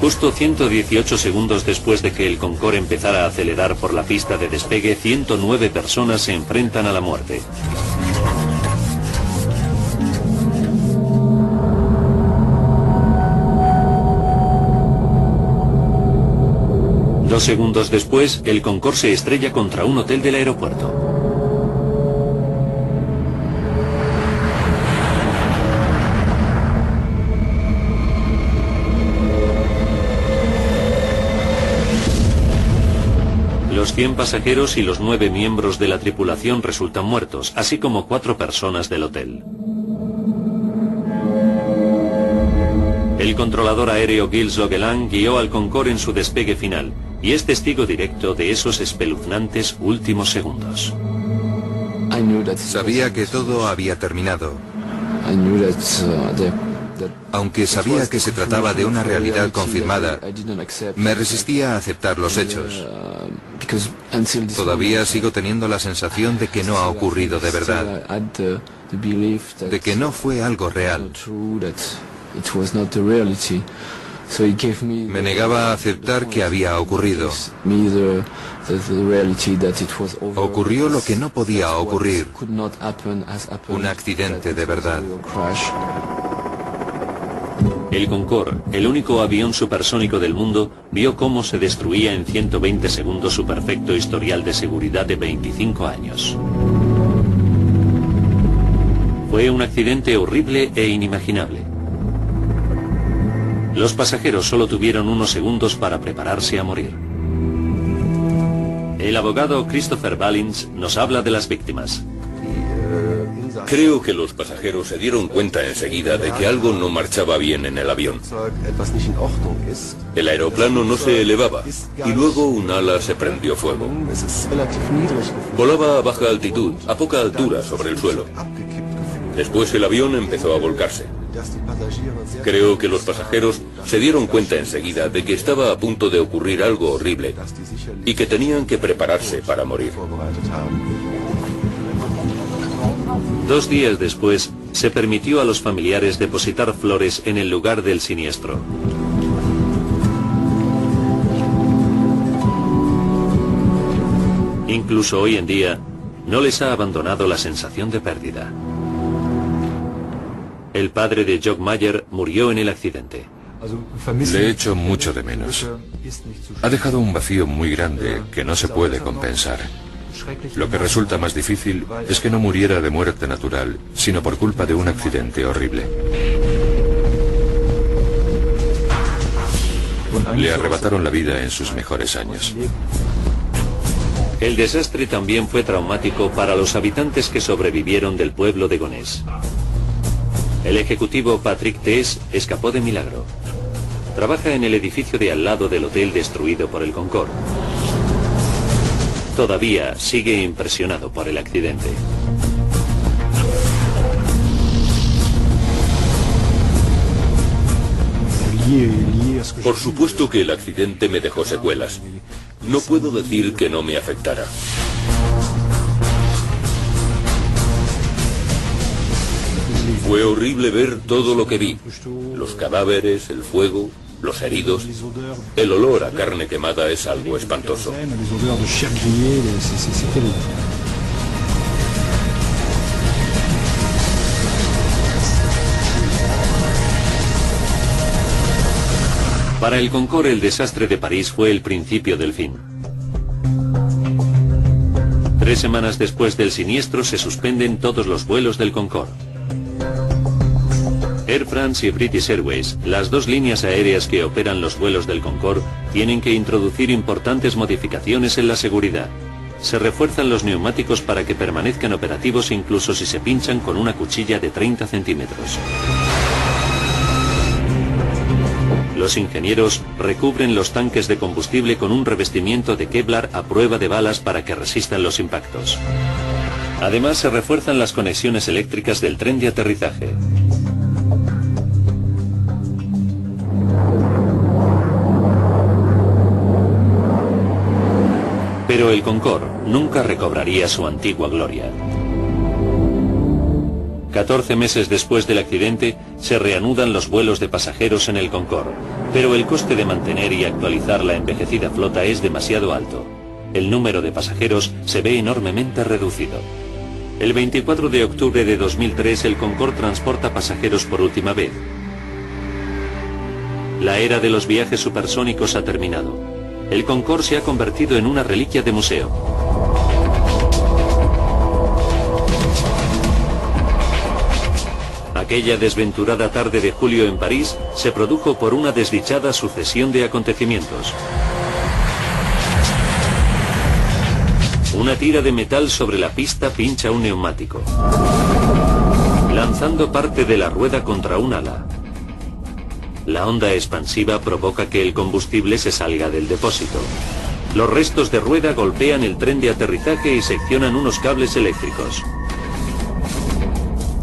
Justo 118 segundos después de que el Concorde empezara a acelerar por la pista de despegue, 109 personas se enfrentan a la muerte. Dos segundos después, el Concorde se estrella contra un hotel del aeropuerto. Los 100 pasajeros y los 9 miembros de la tripulación resultan muertos, así como 4 personas del hotel. El controlador aéreo Gilles Leguelin guió al Concorde en su despegue final y es testigo directo de esos espeluznantes últimos segundos. Sabía que todo había terminado. Aunque sabía que se trataba de una realidad confirmada, me resistía a aceptar los hechos. Todavía sigo teniendo la sensación de que no ha ocurrido de verdad, de que no fue algo real. Me negaba a aceptar que había ocurrido. Ocurrió lo que no podía ocurrir, un accidente de verdad. El Concorde, el único avión supersónico del mundo, vio cómo se destruía en 120 segundos su perfecto historial de seguridad de 25 años. Fue un accidente horrible e inimaginable. Los pasajeros solo tuvieron unos segundos para prepararse a morir. El abogado Christopher Ballins nos habla de las víctimas. Creo que los pasajeros se dieron cuenta enseguida de que algo no marchaba bien en el avión. El aeroplano no se elevaba y luego un ala se prendió fuego. Volaba a baja altitud, a poca altura sobre el suelo. Después el avión empezó a volcarse. Creo que los pasajeros se dieron cuenta enseguida de que estaba a punto de ocurrir algo horrible y que tenían que prepararse para morir. 2 días después, se permitió a los familiares depositar flores en el lugar del siniestro. Incluso hoy en día, no les ha abandonado la sensación de pérdida. El padre de Jock Mayer murió en el accidente. Le echo mucho de menos. Ha dejado un vacío muy grande que no se puede compensar. Lo que resulta más difícil es que no muriera de muerte natural, sino por culpa de un accidente horrible. Le arrebataron la vida en sus mejores años. El desastre también fue traumático para los habitantes que sobrevivieron del pueblo de Gonesse. El ejecutivo Patrick Tess escapó de milagro. Trabaja en el edificio de al lado del hotel destruido por el Concorde. Todavía sigue impresionado por el accidente. Por supuesto que el accidente me dejó secuelas. No puedo decir que no me afectara. Fue horrible ver todo lo que vi. Los cadáveres, el fuego, los heridos. El olor a carne quemada es algo espantoso. Para el Concorde, el desastre de París fue el principio del fin. 3 semanas después del siniestro se suspenden todos los vuelos del Concorde. Air France y British Airways, las 2 líneas aéreas que operan los vuelos del Concorde, tienen que introducir importantes modificaciones en la seguridad. Se refuerzan los neumáticos para que permanezcan operativos incluso si se pinchan con una cuchilla de 30 centímetros. Los ingenieros recubren los tanques de combustible con un revestimiento de Kevlar a prueba de balas para que resistan los impactos. Además, se refuerzan las conexiones eléctricas del tren de aterrizaje. Pero el Concorde nunca recobraría su antigua gloria. 14 meses después del accidente, se reanudan los vuelos de pasajeros en el Concorde, pero el coste de mantener y actualizar la envejecida flota es demasiado alto. El número de pasajeros se ve enormemente reducido. El 24 de octubre de 2003, el Concorde transporta pasajeros por última vez. La era de los viajes supersónicos ha terminado. El Concorde se ha convertido en una reliquia de museo. Aquella desventurada tarde de julio en París se produjo por una desdichada sucesión de acontecimientos. Una tira de metal sobre la pista pincha un neumático, lanzando parte de la rueda contra un ala. La onda expansiva provoca que el combustible se salga del depósito. Los restos de rueda golpean el tren de aterrizaje y seccionan unos cables eléctricos.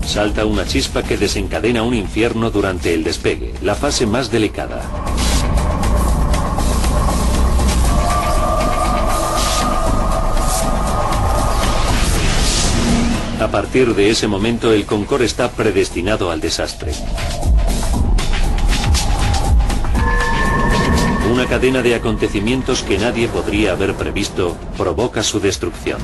Salta una chispa que desencadena un infierno durante el despegue, la fase más delicada. A partir de ese momento, el Concorde está predestinado al desastre. Una cadena de acontecimientos que nadie podría haber previsto provoca su destrucción.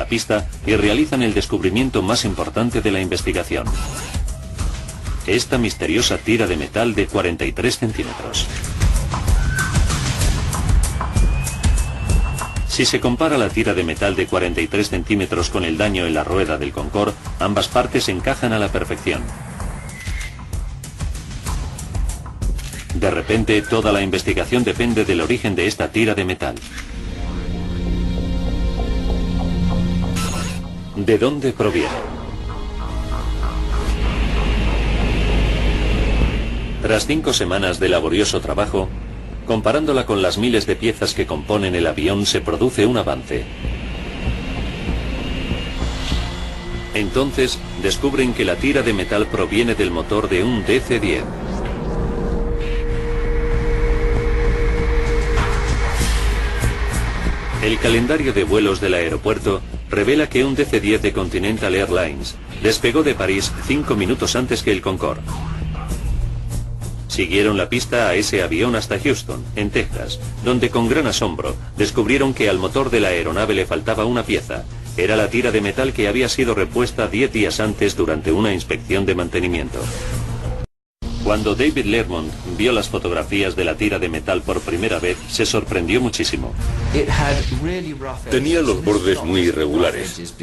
Pista y realizan el descubrimiento más importante de la investigación. Esta misteriosa tira de metal de 43 centímetros. Si se compara la tira de metal de 43 centímetros con el daño en la rueda del Concorde, ambas partes encajan a la perfección. De repente, toda la investigación depende del origen de esta tira de metal. ¿De dónde proviene? Tras 5 semanas de laborioso trabajo, comparándola con las miles de piezas que componen el avión, se produce un avance. Entonces, descubren que la tira de metal proviene del motor de un DC-10. El calendario de vuelos del aeropuerto revela que un DC-10 de Continental Airlines despegó de París 5 minutos antes que el Concorde. Siguieron la pista a ese avión hasta Houston, en Texas, donde con gran asombro descubrieron que al motor de la aeronave le faltaba una pieza. Era la tira de metal que había sido repuesta 10 días antes durante una inspección de mantenimiento. Cuando David Lermont vio las fotografías de la tira de metal por primera vez, se sorprendió muchísimo. Tenía los bordes muy irregulares,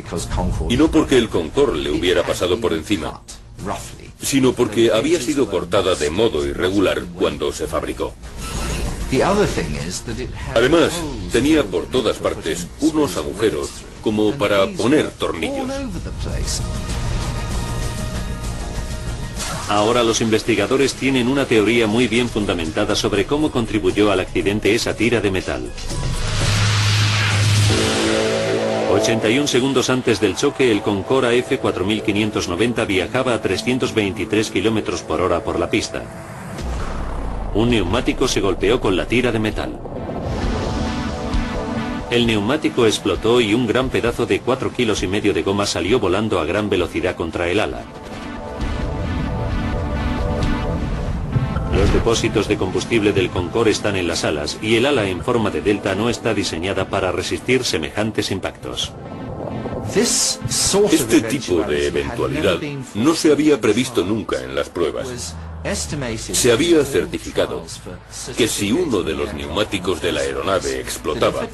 y no porque el Concorde le hubiera pasado por encima, sino porque había sido cortada de modo irregular cuando se fabricó. Además, tenía por todas partes unos agujeros como para poner tornillos. Ahora los investigadores tienen una teoría muy bien fundamentada sobre cómo contribuyó al accidente esa tira de metal. 81 segundos antes del choque, el Concorde AF4590 viajaba a 323 km por hora por la pista. Un neumático se golpeó con la tira de metal. El neumático explotó y un gran pedazo de 4,5 kilos de goma salió volando a gran velocidad contra el ala. Los depósitos de combustible del Concorde están en las alas y el ala en forma de delta no está diseñada para resistir semejantes impactos. Este tipo de eventualidad no se había previsto nunca en las pruebas. Se había certificado que si uno de los neumáticos de la aeronave explotaba,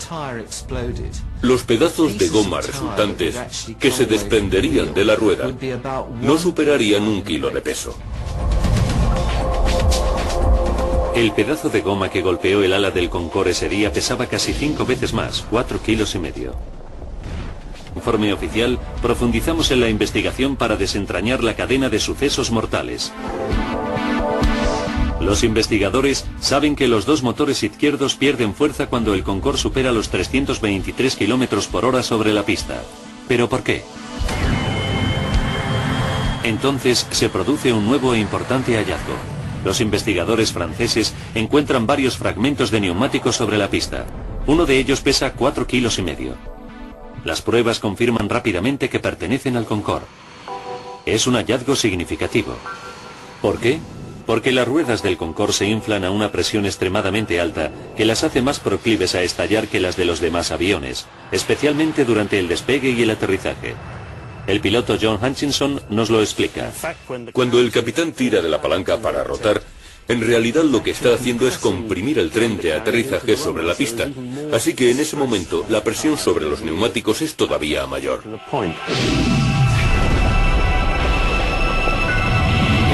los pedazos de goma resultantes que se desprenderían de la rueda no superarían 1 kilo de peso. El pedazo de goma que golpeó el ala del Concorde ese día pesaba casi 5 veces más, 4,5 kilos. Informe oficial, profundizamos en la investigación para desentrañar la cadena de sucesos mortales. Los investigadores saben que los dos motores izquierdos pierden fuerza cuando el Concorde supera los 323 km por hora sobre la pista. ¿Pero por qué? Entonces se produce un nuevo e importante hallazgo. Los investigadores franceses encuentran varios fragmentos de neumáticos sobre la pista. Uno de ellos pesa 4,5 kilos. Las pruebas confirman rápidamente que pertenecen al Concorde. Es un hallazgo significativo. ¿Por qué? Porque las ruedas del Concorde se inflan a una presión extremadamente alta que las hace más proclives a estallar que las de los demás aviones, especialmente durante el despegue y el aterrizaje. El piloto John Hutchinson nos lo explica. Cuando el capitán tira de la palanca para rotar, en realidad lo que está haciendo es comprimir el tren de aterrizaje sobre la pista. Así que en ese momento la presión sobre los neumáticos es todavía mayor.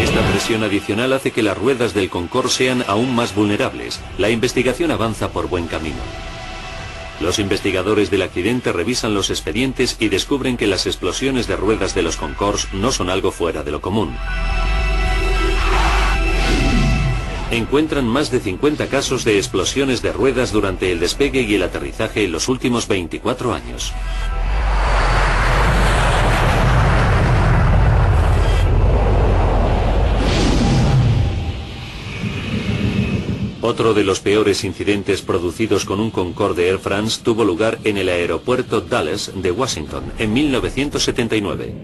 Esta presión adicional hace que las ruedas del Concorde sean aún más vulnerables. La investigación avanza por buen camino. Los investigadores del accidente revisan los expedientes y descubren que las explosiones de ruedas de los Concordes no son algo fuera de lo común. Encuentran más de 50 casos de explosiones de ruedas durante el despegue y el aterrizaje en los últimos 24 años. Otro de los peores incidentes producidos con un Concorde de Air France tuvo lugar en el aeropuerto Dulles de Washington en 1979.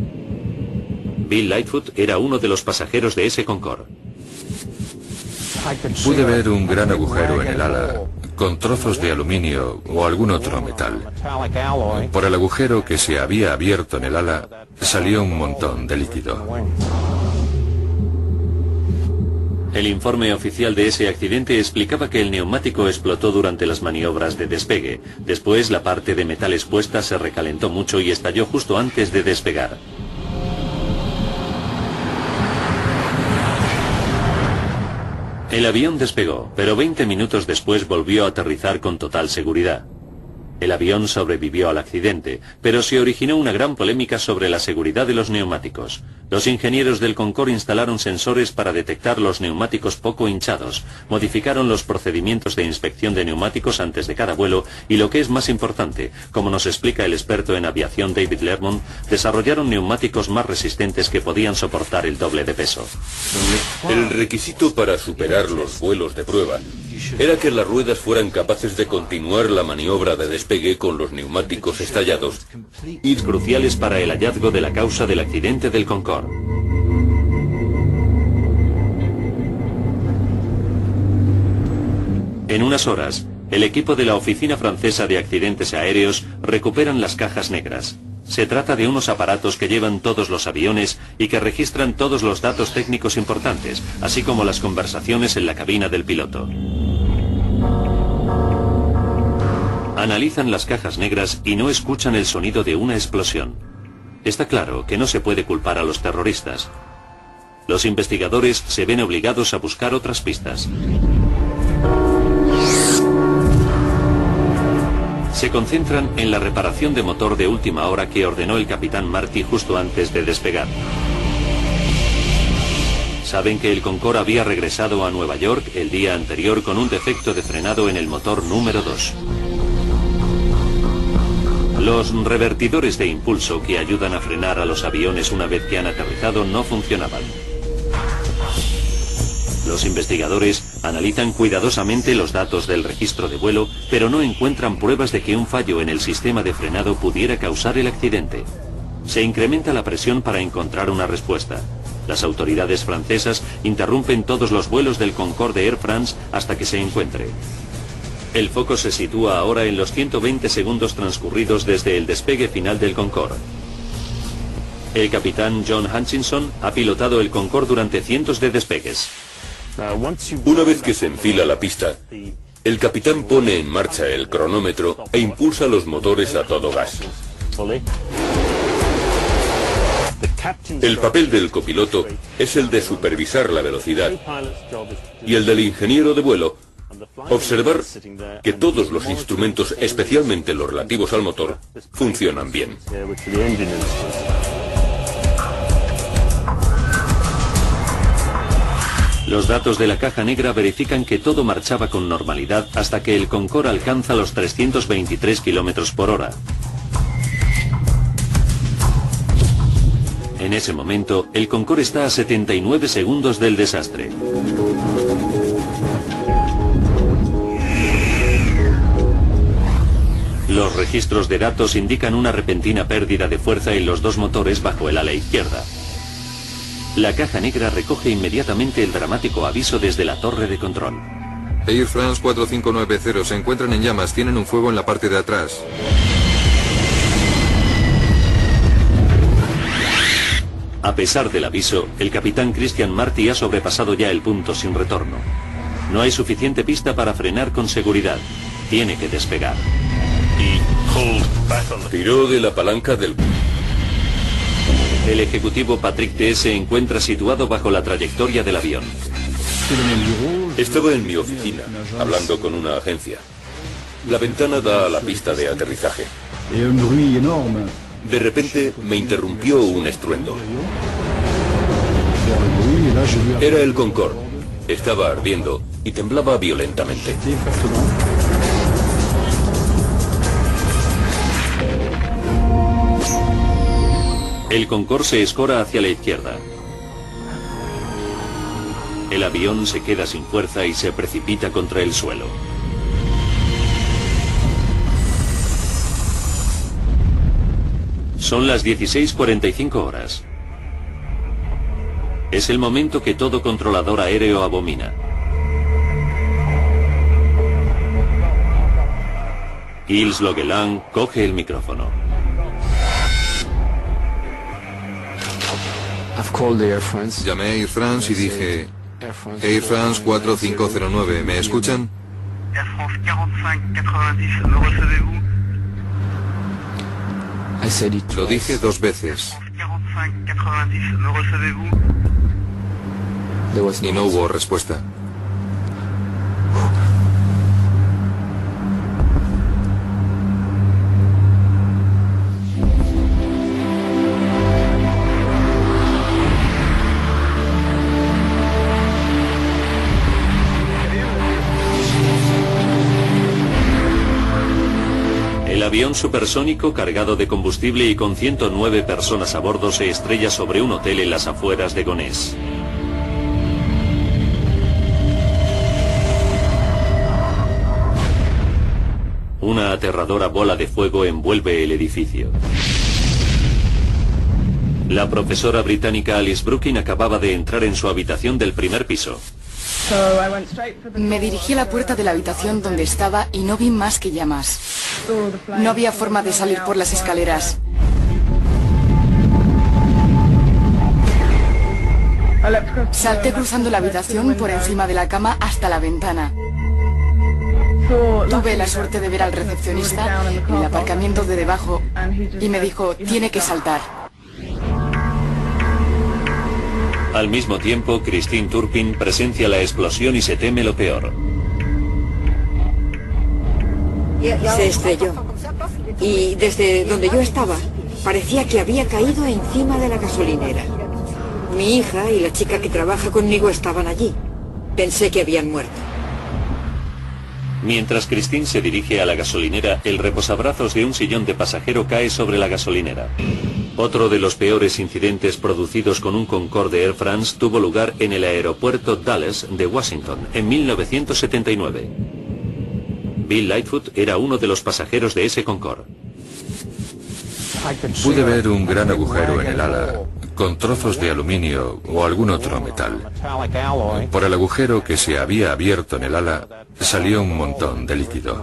Bill Lightfoot era uno de los pasajeros de ese Concorde. Pude ver un gran agujero en el ala, con trozos de aluminio o algún otro metal. Por el agujero que se había abierto en el ala, salió un montón de líquido. El informe oficial de ese accidente explicaba que el neumático explotó durante las maniobras de despegue. Después, la parte de metal expuesta se recalentó mucho y estalló justo antes de despegar. El avión despegó, pero 20 minutos después volvió a aterrizar con total seguridad. El avión sobrevivió al accidente, pero se originó una gran polémica sobre la seguridad de los neumáticos. Los ingenieros del Concorde instalaron sensores para detectar los neumáticos poco hinchados, modificaron los procedimientos de inspección de neumáticos antes de cada vuelo y, lo que es más importante, como nos explica el experto en aviación David Lermont, desarrollaron neumáticos más resistentes que podían soportar el doble de peso. El requisito para superar los vuelos de prueba era que las ruedas fueran capaces de continuar la maniobra de despegue con los neumáticos estallados. Y cruciales para el hallazgo de la causa del accidente del Concorde. En unas horas, el equipo de la Oficina Francesa de Accidentes Aéreos recuperan las cajas negras. Se trata de unos aparatos que llevan todos los aviones y que registran todos los datos técnicos importantes, así como las conversaciones en la cabina del piloto. Analizan las cajas negras y no escuchan el sonido de una explosión. Está claro que no se puede culpar a los terroristas. Los investigadores se ven obligados a buscar otras pistas. Se concentran en la reparación de motor de última hora que ordenó el capitán Marty justo antes de despegar. Saben que el Concorde había regresado a Nueva York el día anterior con un defecto de frenado en el motor número 2. Los revertidores de impulso que ayudan a frenar a los aviones una vez que han aterrizado no funcionaban. Los investigadores analizan cuidadosamente los datos del registro de vuelo, pero no encuentran pruebas de que un fallo en el sistema de frenado pudiera causar el accidente. Se incrementa la presión para encontrar una respuesta. Las autoridades francesas interrumpen todos los vuelos del Concorde de Air France hasta que se encuentre. El foco se sitúa ahora en los 120 segundos transcurridos desde el despegue final del Concorde. El capitán John Hutchinson ha pilotado el Concorde durante cientos de despegues. Una vez que se enfila la pista, el capitán pone en marcha el cronómetro e impulsa los motores a todo gas. El papel del copiloto es el de supervisar la velocidad y el del ingeniero de vuelo observar que todos los instrumentos, especialmente los relativos al motor, funcionan bien. Los datos de la caja negra verifican que todo marchaba con normalidad hasta que el Concorde alcanza los 323 km por hora. En ese momento, el Concorde está a 79 segundos del desastre. Los registros de datos indican una repentina pérdida de fuerza en los dos motores bajo el ala izquierda. La caja negra recoge inmediatamente el dramático aviso desde la torre de control. Air France 4590, se encuentran en llamas, tienen un fuego en la parte de atrás. A pesar del aviso, el capitán Christian Marty ha sobrepasado ya el punto sin retorno. No hay suficiente pista para frenar con seguridad. Tiene que despegar. Tiró de la palanca del... El ejecutivo Patrick T. se encuentra situado bajo la trayectoria del avión. Estaba en mi oficina, hablando con una agencia. La ventana da a la pista de aterrizaje. De repente me interrumpió un estruendo. Era el Concorde. Estaba ardiendo y temblaba violentamente. El Concorde se escora hacia la izquierda. El avión se queda sin fuerza y se precipita contra el suelo. Son las 16:45 horas. Es el momento que todo controlador aéreo abomina. Gilles Logeland coge el micrófono. Llamé a Air France y dije, Air France 4509, ¿me escuchan? Air France 4590, ¿me recevez-vous? Lo dije 2 veces. Air France 4590, ¿me recevez-vous? Y no hubo respuesta. El avión supersónico cargado de combustible y con 109 personas a bordo se estrella sobre un hotel en las afueras de Gonesse. Una aterradora bola de fuego envuelve el edificio. La profesora británica Alice Brooking acababa de entrar en su habitación del primer piso. Me dirigí a la puerta de la habitación donde estaba y no vi más que llamas. No había forma de salir por las escaleras. Salté cruzando la habitación por encima de la cama hasta la ventana. Tuve la suerte de ver al recepcionista en el aparcamiento de debajo y me dijo, tiene que saltar. Al mismo tiempo, Christine Turpin presencia la explosión y se teme lo peor. Se estrelló. Y desde donde yo estaba, parecía que había caído encima de la gasolinera. Mi hija y la chica que trabaja conmigo estaban allí. Pensé que habían muerto. Mientras Christine se dirige a la gasolinera, el reposabrazos de un sillón de pasajero cae sobre la gasolinera. Otro de los peores incidentes producidos con un Concorde de Air France tuvo lugar en el aeropuerto Dulles de Washington en 1979. Bill Lightfoot era uno de los pasajeros de ese Concorde. Pude ver un gran agujero en el ala, con trozos de aluminio o algún otro metal. Por el agujero que se había abierto en el ala, salió un montón de líquido.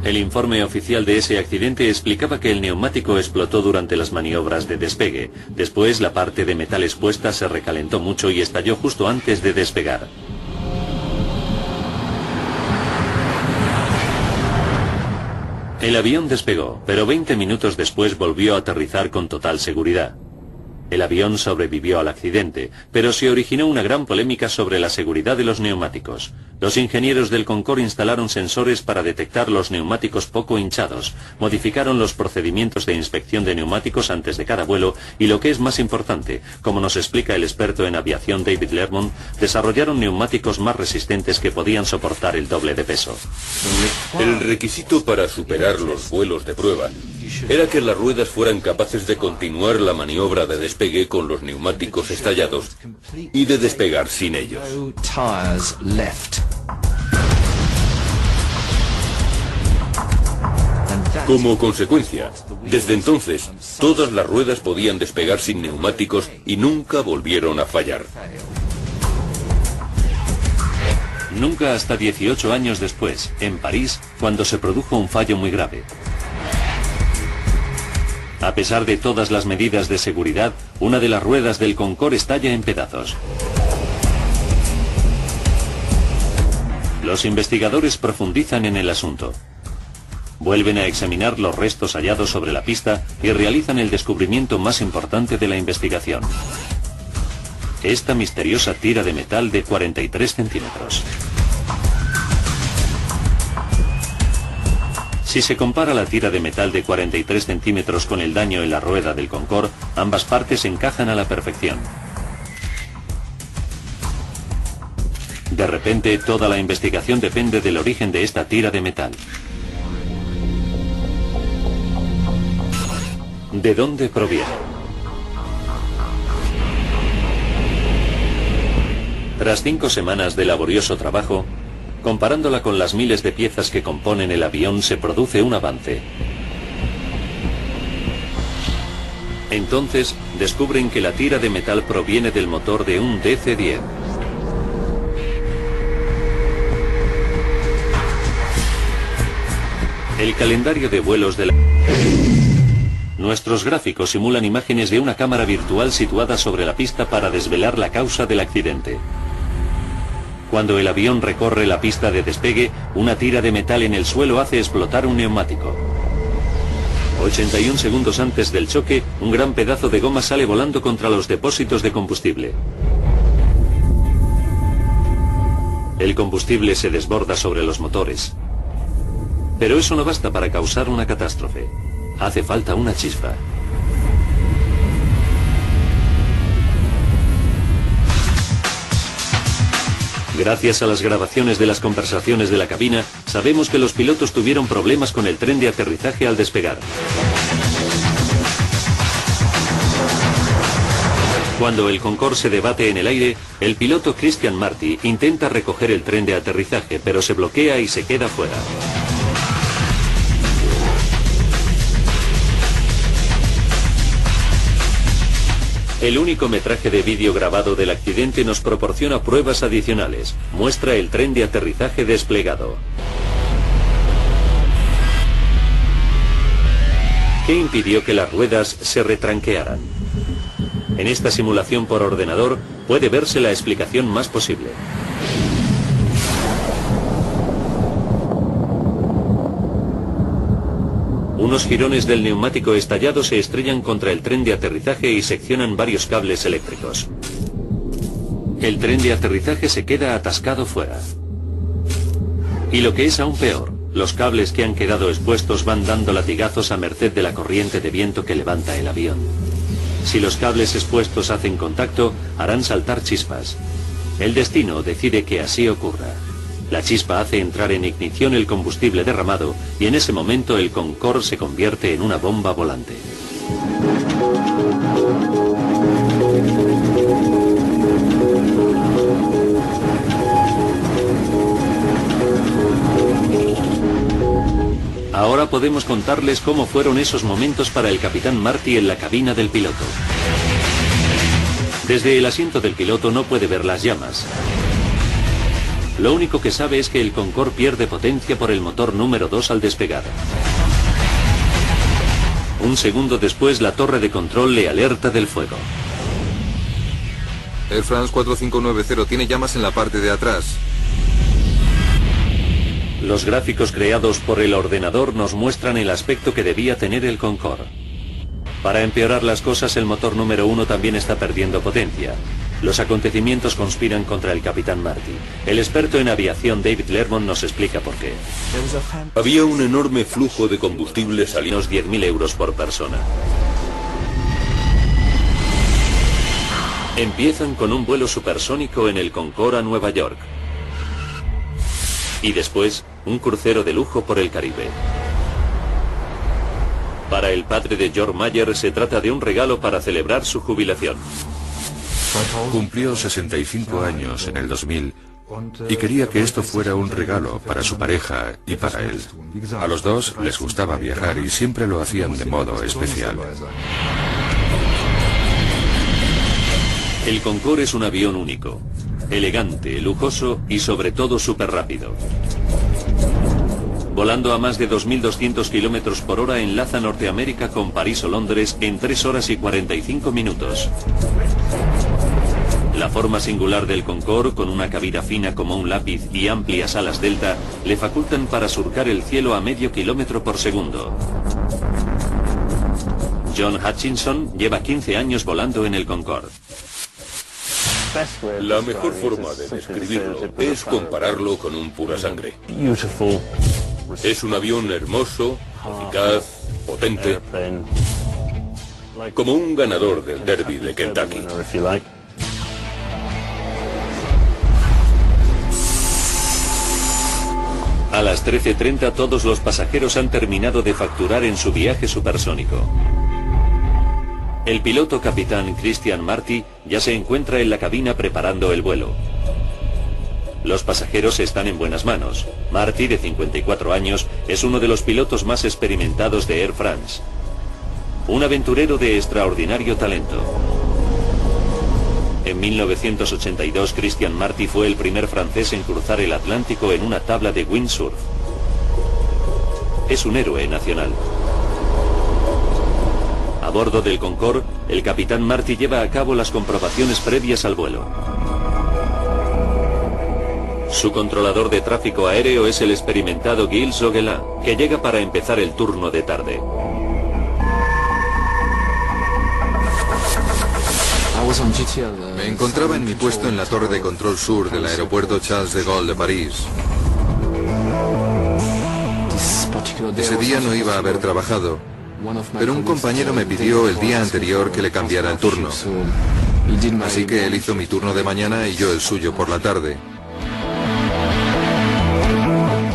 El informe oficial de ese accidente explicaba que el neumático explotó durante las maniobras de despegue. Después, la parte de metal expuesta se recalentó mucho y estalló justo antes de despegar. El avión despegó, pero 20 minutos después volvió a aterrizar con total seguridad. El avión sobrevivió al accidente, pero se originó una gran polémica sobre la seguridad de los neumáticos. Los ingenieros del Concorde instalaron sensores para detectar los neumáticos poco hinchados, modificaron los procedimientos de inspección de neumáticos antes de cada vuelo y, lo que es más importante, como nos explica el experto en aviación David Lermont, desarrollaron neumáticos más resistentes que podían soportar el doble de peso. El requisito para superar los vuelos de prueba era que las ruedas fueran capaces de continuar la maniobra de despegue con los neumáticos estallados y de despegar sin ellos. Como consecuencia, desde entonces, todas las ruedas podían despegar sin neumáticos y nunca volvieron a fallar. Nunca hasta 18 años después, en París, cuando se produjo un fallo muy grave. A pesar de todas las medidas de seguridad, una de las ruedas del Concorde estalla en pedazos. Los investigadores profundizan en el asunto. Vuelven a examinar los restos hallados sobre la pista y realizan el descubrimiento más importante de la investigación. Esta misteriosa tira de metal de 43 centímetros. Si se compara la tira de metal de 43 centímetros con el daño en la rueda del Concorde, ambas partes encajan a la perfección. De repente, toda la investigación depende del origen de esta tira de metal. ¿De dónde proviene? Tras 5 semanas de laborioso trabajo, comparándola con las miles de piezas que componen el avión, se produce un avance. Entonces, descubren que la tira de metal proviene del motor de un DC-10. El calendario de vuelos de la... Nuestros gráficos simulan imágenes de una cámara virtual situada sobre la pista para desvelar la causa del accidente. Cuando el avión recorre la pista de despegue, una tira de metal en el suelo hace explotar un neumático. 81 segundos antes del choque, un gran pedazo de goma sale volando contra los depósitos de combustible. El combustible se desborda sobre los motores. Pero eso no basta para causar una catástrofe. Hace falta una chispa. Gracias a las grabaciones de las conversaciones de la cabina, sabemos que los pilotos tuvieron problemas con el tren de aterrizaje al despegar. Cuando el Concorde se debate en el aire, el piloto Christian Marty intenta recoger el tren de aterrizaje, pero se bloquea y se queda fuera. El único metraje de vídeo grabado del accidente nos proporciona pruebas adicionales. Muestra el tren de aterrizaje desplegado. ¿Qué impidió que las ruedas se retranquearan? En esta simulación por ordenador puede verse la explicación más posible. Unos jirones del neumático estallado se estrellan contra el tren de aterrizaje y seccionan varios cables eléctricos. El tren de aterrizaje se queda atascado fuera. Y lo que es aún peor, los cables que han quedado expuestos van dando latigazos a merced de la corriente de viento que levanta el avión. Si los cables expuestos hacen contacto, harán saltar chispas. El destino decide que así ocurra. La chispa hace entrar en ignición el combustible derramado y en ese momento el Concorde se convierte en una bomba volante. Ahora podemos contarles cómo fueron esos momentos para el capitán Marty en la cabina del piloto. Desde el asiento del piloto no puede ver las llamas. Lo único que sabe es que el Concorde pierde potencia por el motor número 2 al despegar. Un segundo después, la torre de control le alerta del fuego. Air France 4590 tiene llamas en la parte de atrás. Los gráficos creados por el ordenador nos muestran el aspecto que debía tener el Concorde. Para empeorar las cosas, el motor número 1 también está perdiendo potencia. Los acontecimientos conspiran contra el capitán Marty. El experto en aviación David Lermont nos explica por qué. Había un enorme flujo de combustible saliendo. Unos 10.000 euros por persona. Empiezan con un vuelo supersónico en el Concorde a Nueva York. Y después, un crucero de lujo por el Caribe. Para el padre de George Mayer se trata de un regalo para celebrar su jubilación. Cumplió 65 años en el 2000 y quería que esto fuera un regalo para su pareja y para él. A los dos les gustaba viajar y siempre lo hacían de modo especial. El Concorde es un avión único, elegante, lujoso y sobre todo súper rápido. Volando a más de 2.200 km por hora enlaza Norteamérica con París o Londres en 3 horas y 45 minutos. La forma singular del Concorde, con una cabina fina como un lápiz y amplias alas delta, le facultan para surcar el cielo a medio kilómetro por segundo. John Hutchinson lleva 15 años volando en el Concorde. La mejor forma de describirlo es compararlo con un pura sangre. Es un avión hermoso, eficaz, potente, como un ganador del Derby de Kentucky. A las 13:30 todos los pasajeros han terminado de facturar en su viaje supersónico. El piloto capitán Christian Marty ya se encuentra en la cabina preparando el vuelo. Los pasajeros están en buenas manos. Marty, de 54 años, es uno de los pilotos más experimentados de Air France. Un aventurero de extraordinario talento. En 1982, Christian Marty fue el primer francés en cruzar el Atlántico en una tabla de windsurf. Es un héroe nacional. A bordo del Concorde, el capitán Marty lleva a cabo las comprobaciones previas al vuelo. Su controlador de tráfico aéreo es el experimentado Gilles Zoguelin, que llega para empezar el turno de tarde. Me encontraba en mi puesto en la torre de control sur del aeropuerto Charles de Gaulle de París. Ese día no iba a haber trabajado, pero un compañero me pidió el día anterior que le cambiara el turno. Así que él hizo mi turno de mañana y yo el suyo por la tarde.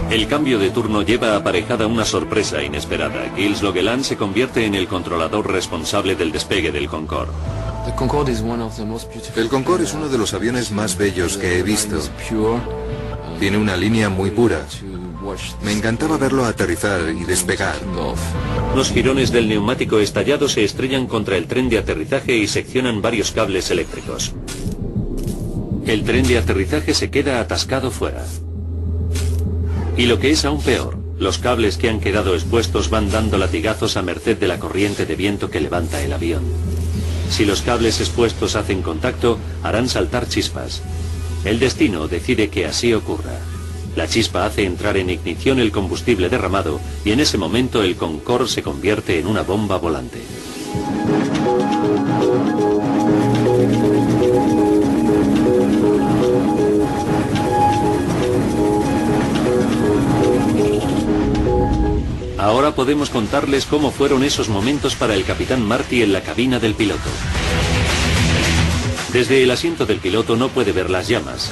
El cambio de turno lleva aparejada una sorpresa inesperada. Gilles Zoguelin se convierte en el controlador responsable del despegue del Concorde. El Concorde es uno de los aviones más bellos que he visto. Tiene una línea muy pura. Me encantaba verlo aterrizar y despegar. Los jirones del neumático estallado se estrellan contra el tren de aterrizaje y seccionan varios cables eléctricos. El tren de aterrizaje se queda atascado fuera. Y lo que es aún peor, los cables que han quedado expuestos van dando latigazos a merced de la corriente de viento que levanta el avión. Si los cables expuestos hacen contacto, harán saltar chispas. El destino decide que así ocurra. La chispa hace entrar en ignición el combustible derramado y en ese momento el Concorde se convierte en una bomba volante. Ahora podemos contarles cómo fueron esos momentos para el capitán Marty en la cabina del piloto. Desde el asiento del piloto no puede ver las llamas.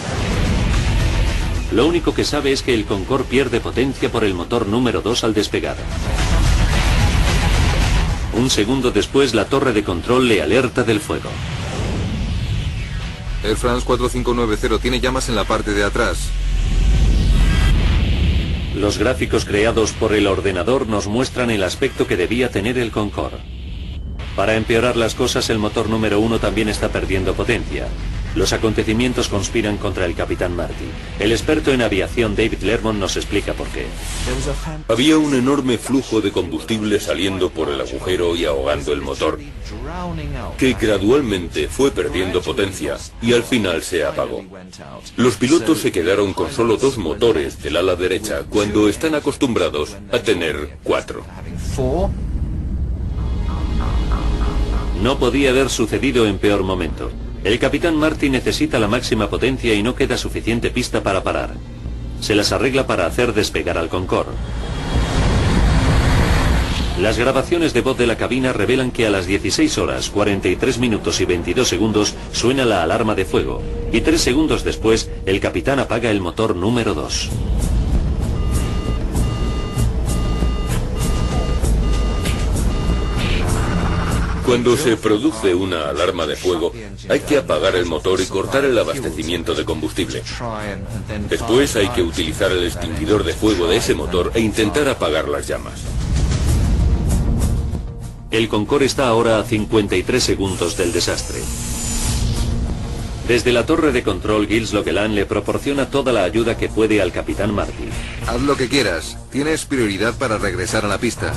Lo único que sabe es que el Concorde pierde potencia por el motor número 2 al despegar. Un segundo después, la torre de control le alerta del fuego. Air France 4590 tiene llamas en la parte de atrás. Los gráficos creados por el ordenador nos muestran el aspecto que debía tener el Concorde. Para empeorar las cosas, el motor número 1 también está perdiendo potencia. Los acontecimientos conspiran contra el capitán Marty. El experto en aviación David Lermont nos explica por qué. Había un enorme flujo de combustible saliendo por el agujero y ahogando el motor, que gradualmente fue perdiendo potencia y al final se apagó. Los pilotos se quedaron con solo 2 motores del ala derecha cuando están acostumbrados a tener 4. No podía haber sucedido en peor momento. El capitán Marty necesita la máxima potencia y no queda suficiente pista para parar. Se las arregla para hacer despegar al Concorde. Las grabaciones de voz de la cabina revelan que a las 16 horas, 43 minutos y 22 segundos suena la alarma de fuego, y 3 segundos después el capitán apaga el motor número 2. Cuando se produce una alarma de fuego, hay que apagar el motor y cortar el abastecimiento de combustible. Después hay que utilizar el extinguidor de fuego de ese motor e intentar apagar las llamas. El Concorde está ahora a 53 segundos del desastre. Desde la torre de control, Gilles Loquelin le proporciona toda la ayuda que puede al capitán Marty. Haz lo que quieras. Tienes prioridad para regresar a la pista.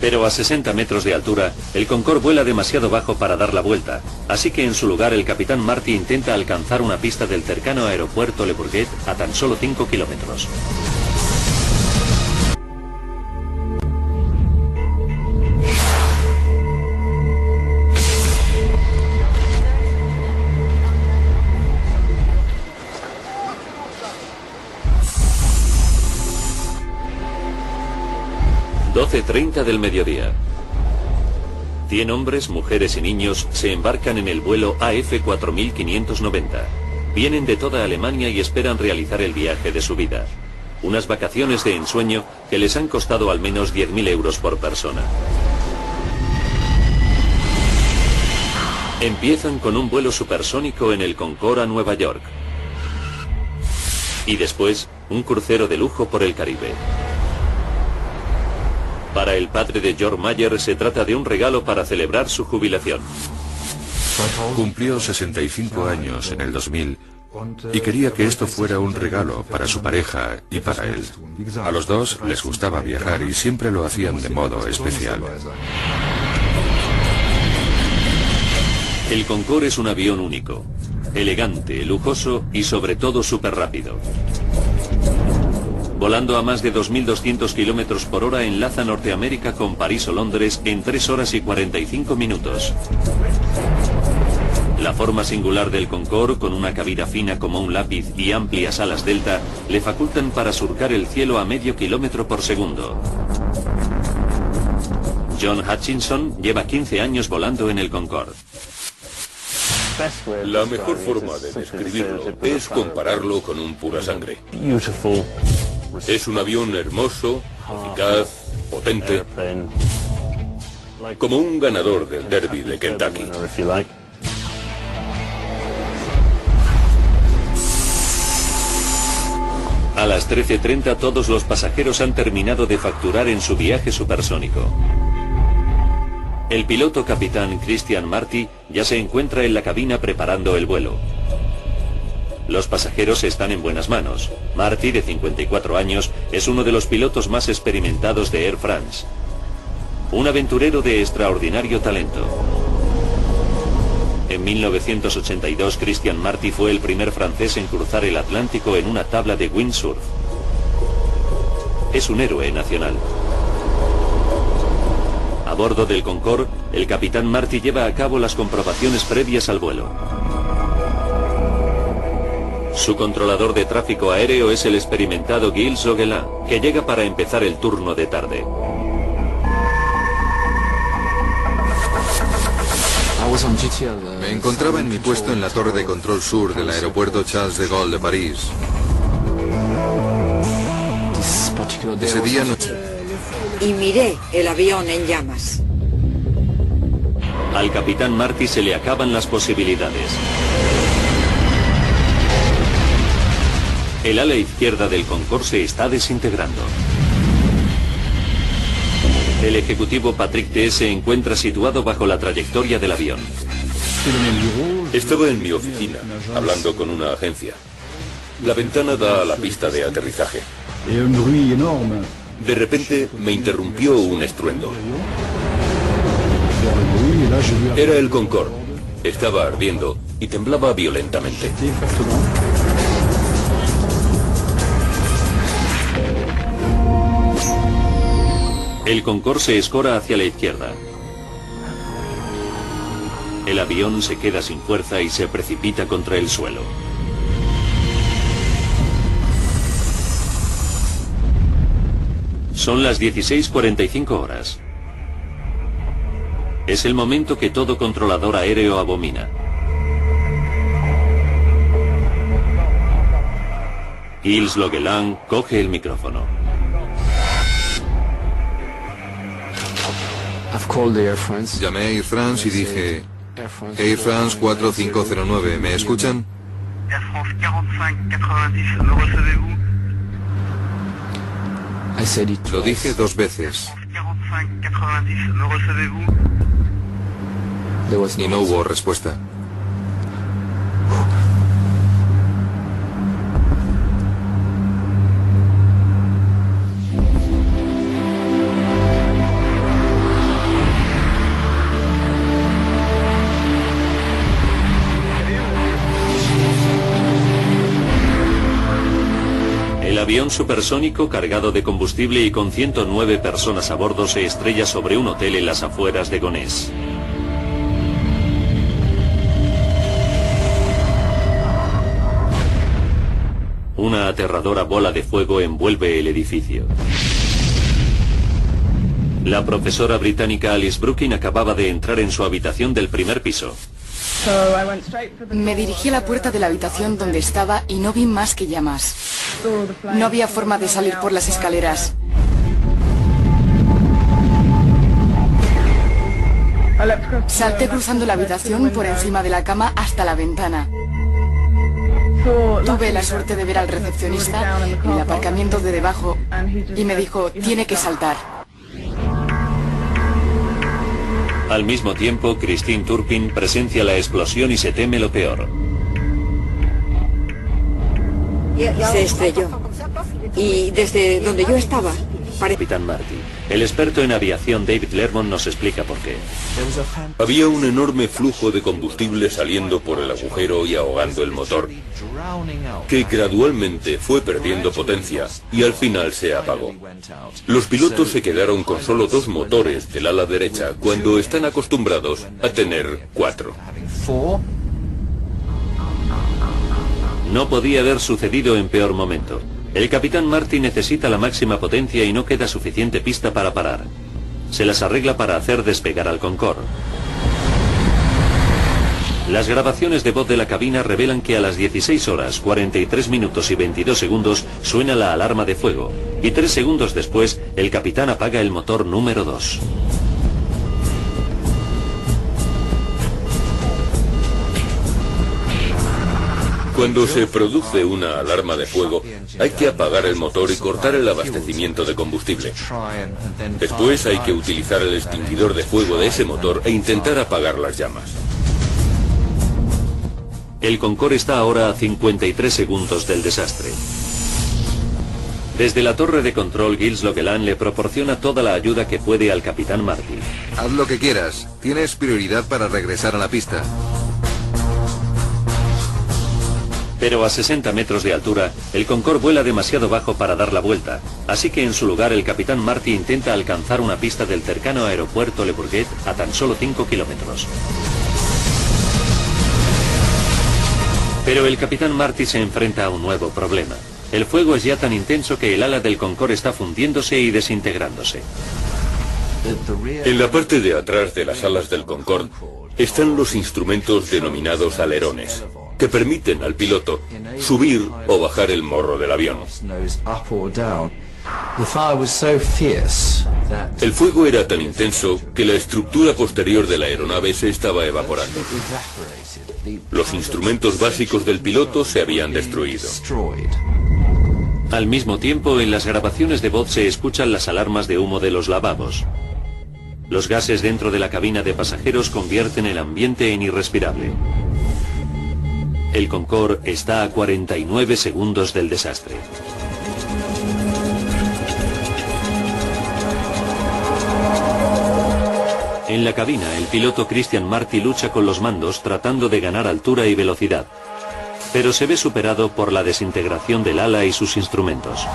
Pero a 60 metros de altura, el Concorde vuela demasiado bajo para dar la vuelta, así que en su lugar el capitán Marty intenta alcanzar una pista del cercano aeropuerto Le Bourget a tan solo 5 kilómetros. ...12:30 del mediodía. 100 hombres, mujeres y niños se embarcan en el vuelo AF4590. Vienen de toda Alemania y esperan realizar el viaje de su vida. Unas vacaciones de ensueño que les han costado al menos 10.000 euros por persona. Empiezan con un vuelo supersónico en el Concorde a Nueva York. Y después, un crucero de lujo por el Caribe. Para el padre de George Mayer se trata de un regalo para celebrar su jubilación. Cumplió 65 años en el 2000 y quería que esto fuera un regalo para su pareja y para él. A los dos les gustaba viajar y siempre lo hacían de modo especial. El Concorde es un avión único, elegante, lujoso y sobre todo súper rápido. Volando a más de 2.200 kilómetros por hora enlaza Norteamérica con París o Londres en 3 horas y 45 minutos. La forma singular del Concorde, con una cabina fina como un lápiz y amplias alas delta, le facultan para surcar el cielo a medio kilómetro por segundo. John Hutchinson lleva 15 años volando en el Concorde. La mejor forma de describirlo es compararlo con un pura sangre. Es un avión hermoso, eficaz, potente, como un ganador del derby de Kentucky. A las 13:30 todos los pasajeros han terminado de facturar en su viaje supersónico. El piloto capitán Christian Marty ya se encuentra en la cabina preparando el vuelo. Los pasajeros están en buenas manos. Marty, de 54 años, es uno de los pilotos más experimentados de Air France. Un aventurero de extraordinario talento. En 1982, Christian Marty fue el primer francés en cruzar el Atlántico en una tabla de windsurf. Es un héroe nacional. A bordo del Concorde, el capitán Marty lleva a cabo las comprobaciones previas al vuelo. Su controlador de tráfico aéreo es el experimentado Gilles Loquelin, que llega para empezar el turno de tarde. Me encontraba en mi puesto en la torre de control sur del aeropuerto Charles de Gaulle de París. Ese día no... Y miré el avión en llamas. Al capitán Marty se le acaban las posibilidades. El ala izquierda del Concorde se está desintegrando. El ejecutivo Patrick T. se encuentra situado bajo la trayectoria del avión. Estaba en mi oficina, hablando con una agencia. La ventana da a la pista de aterrizaje. De repente me interrumpió un estruendo. Era el Concorde. Estaba ardiendo y temblaba violentamente. El Concorde se escora hacia la izquierda. El avión se queda sin fuerza y se precipita contra el suelo. Son las 16:45 horas. Es el momento que todo controlador aéreo abomina. Gilles Loguelan coge el micrófono. Llamé a Air France y dije: Air France 4509, ¿me escuchan? Air France 4590, ¿me recevez-vous? Lo dije 2 veces. Air France 4590, ¿me recevez-vous? Y no hubo respuesta. El avión supersónico cargado de combustible y con 109 personas a bordo se estrella sobre un hotel en las afueras de Gonesse. Una aterradora bola de fuego envuelve el edificio. La profesora británica Alice Brooking acababa de entrar en su habitación del primer piso. Me dirigí a la puerta de la habitación donde estaba y no vi más que llamas. No había forma de salir por las escaleras. Salté cruzando la habitación por encima de la cama hasta la ventana. Tuve la suerte de ver al recepcionista en el aparcamiento de debajo y me dijo: tiene que saltar. Al mismo tiempo, Christine Turpin presencia la explosión y se teme lo peor. Se estrelló. Y desde donde yo estaba, Capitán Marty. El experto en aviación David Lermont nos explica por qué. Había un enorme flujo de combustible saliendo por el agujero y ahogando el motor, que gradualmente fue perdiendo potencia y al final se apagó. Los pilotos se quedaron con solo 2 motores del ala derecha cuando están acostumbrados a tener 4. No podía haber sucedido en peor momento. El capitán Marty necesita la máxima potencia y no queda suficiente pista para parar. Se las arregla para hacer despegar al Concorde. Las grabaciones de voz de la cabina revelan que a las 16 horas, 43 minutos y 22 segundos suena la alarma de fuego, y 3 segundos después el capitán apaga el motor número 2. Cuando se produce una alarma de fuego, hay que apagar el motor y cortar el abastecimiento de combustible. Después hay que utilizar el extinguidor de fuego de ese motor e intentar apagar las llamas. El Concorde está ahora a 53 segundos del desastre. Desde la torre de control, Gilles Loguelan le proporciona toda la ayuda que puede al capitán Marty. Haz lo que quieras. Tienes prioridad para regresar a la pista. Pero a 60 metros de altura, el Concorde vuela demasiado bajo para dar la vuelta, así que en su lugar el capitán Marty intenta alcanzar una pista del cercano aeropuerto Le Bourget a tan solo 5 kilómetros. Pero el capitán Marty se enfrenta a un nuevo problema. El fuego es ya tan intenso que el ala del Concorde está fundiéndose y desintegrándose. En la parte de atrás de las alas del Concorde están los instrumentos denominados alerones, que permiten al piloto subir o bajar el morro del avión. El fuego era tan intenso que la estructura posterior de la aeronave se estaba evaporando. Los instrumentos básicos del piloto se habían destruido. Al mismo tiempo, en las grabaciones de voz se escuchan las alarmas de humo de los lavabos. Los gases dentro de la cabina de pasajeros convierten el ambiente en irrespirable. El Concorde está a 49 segundos del desastre. En la cabina, el piloto Christian Marty lucha con los mandos tratando de ganar altura y velocidad, pero se ve superado por la desintegración del ala y sus instrumentos.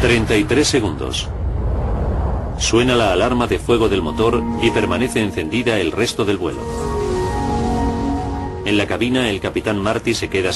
33 segundos. Suena la alarma de fuego del motor y permanece encendida el resto del vuelo. En la cabina, el capitán Marty se queda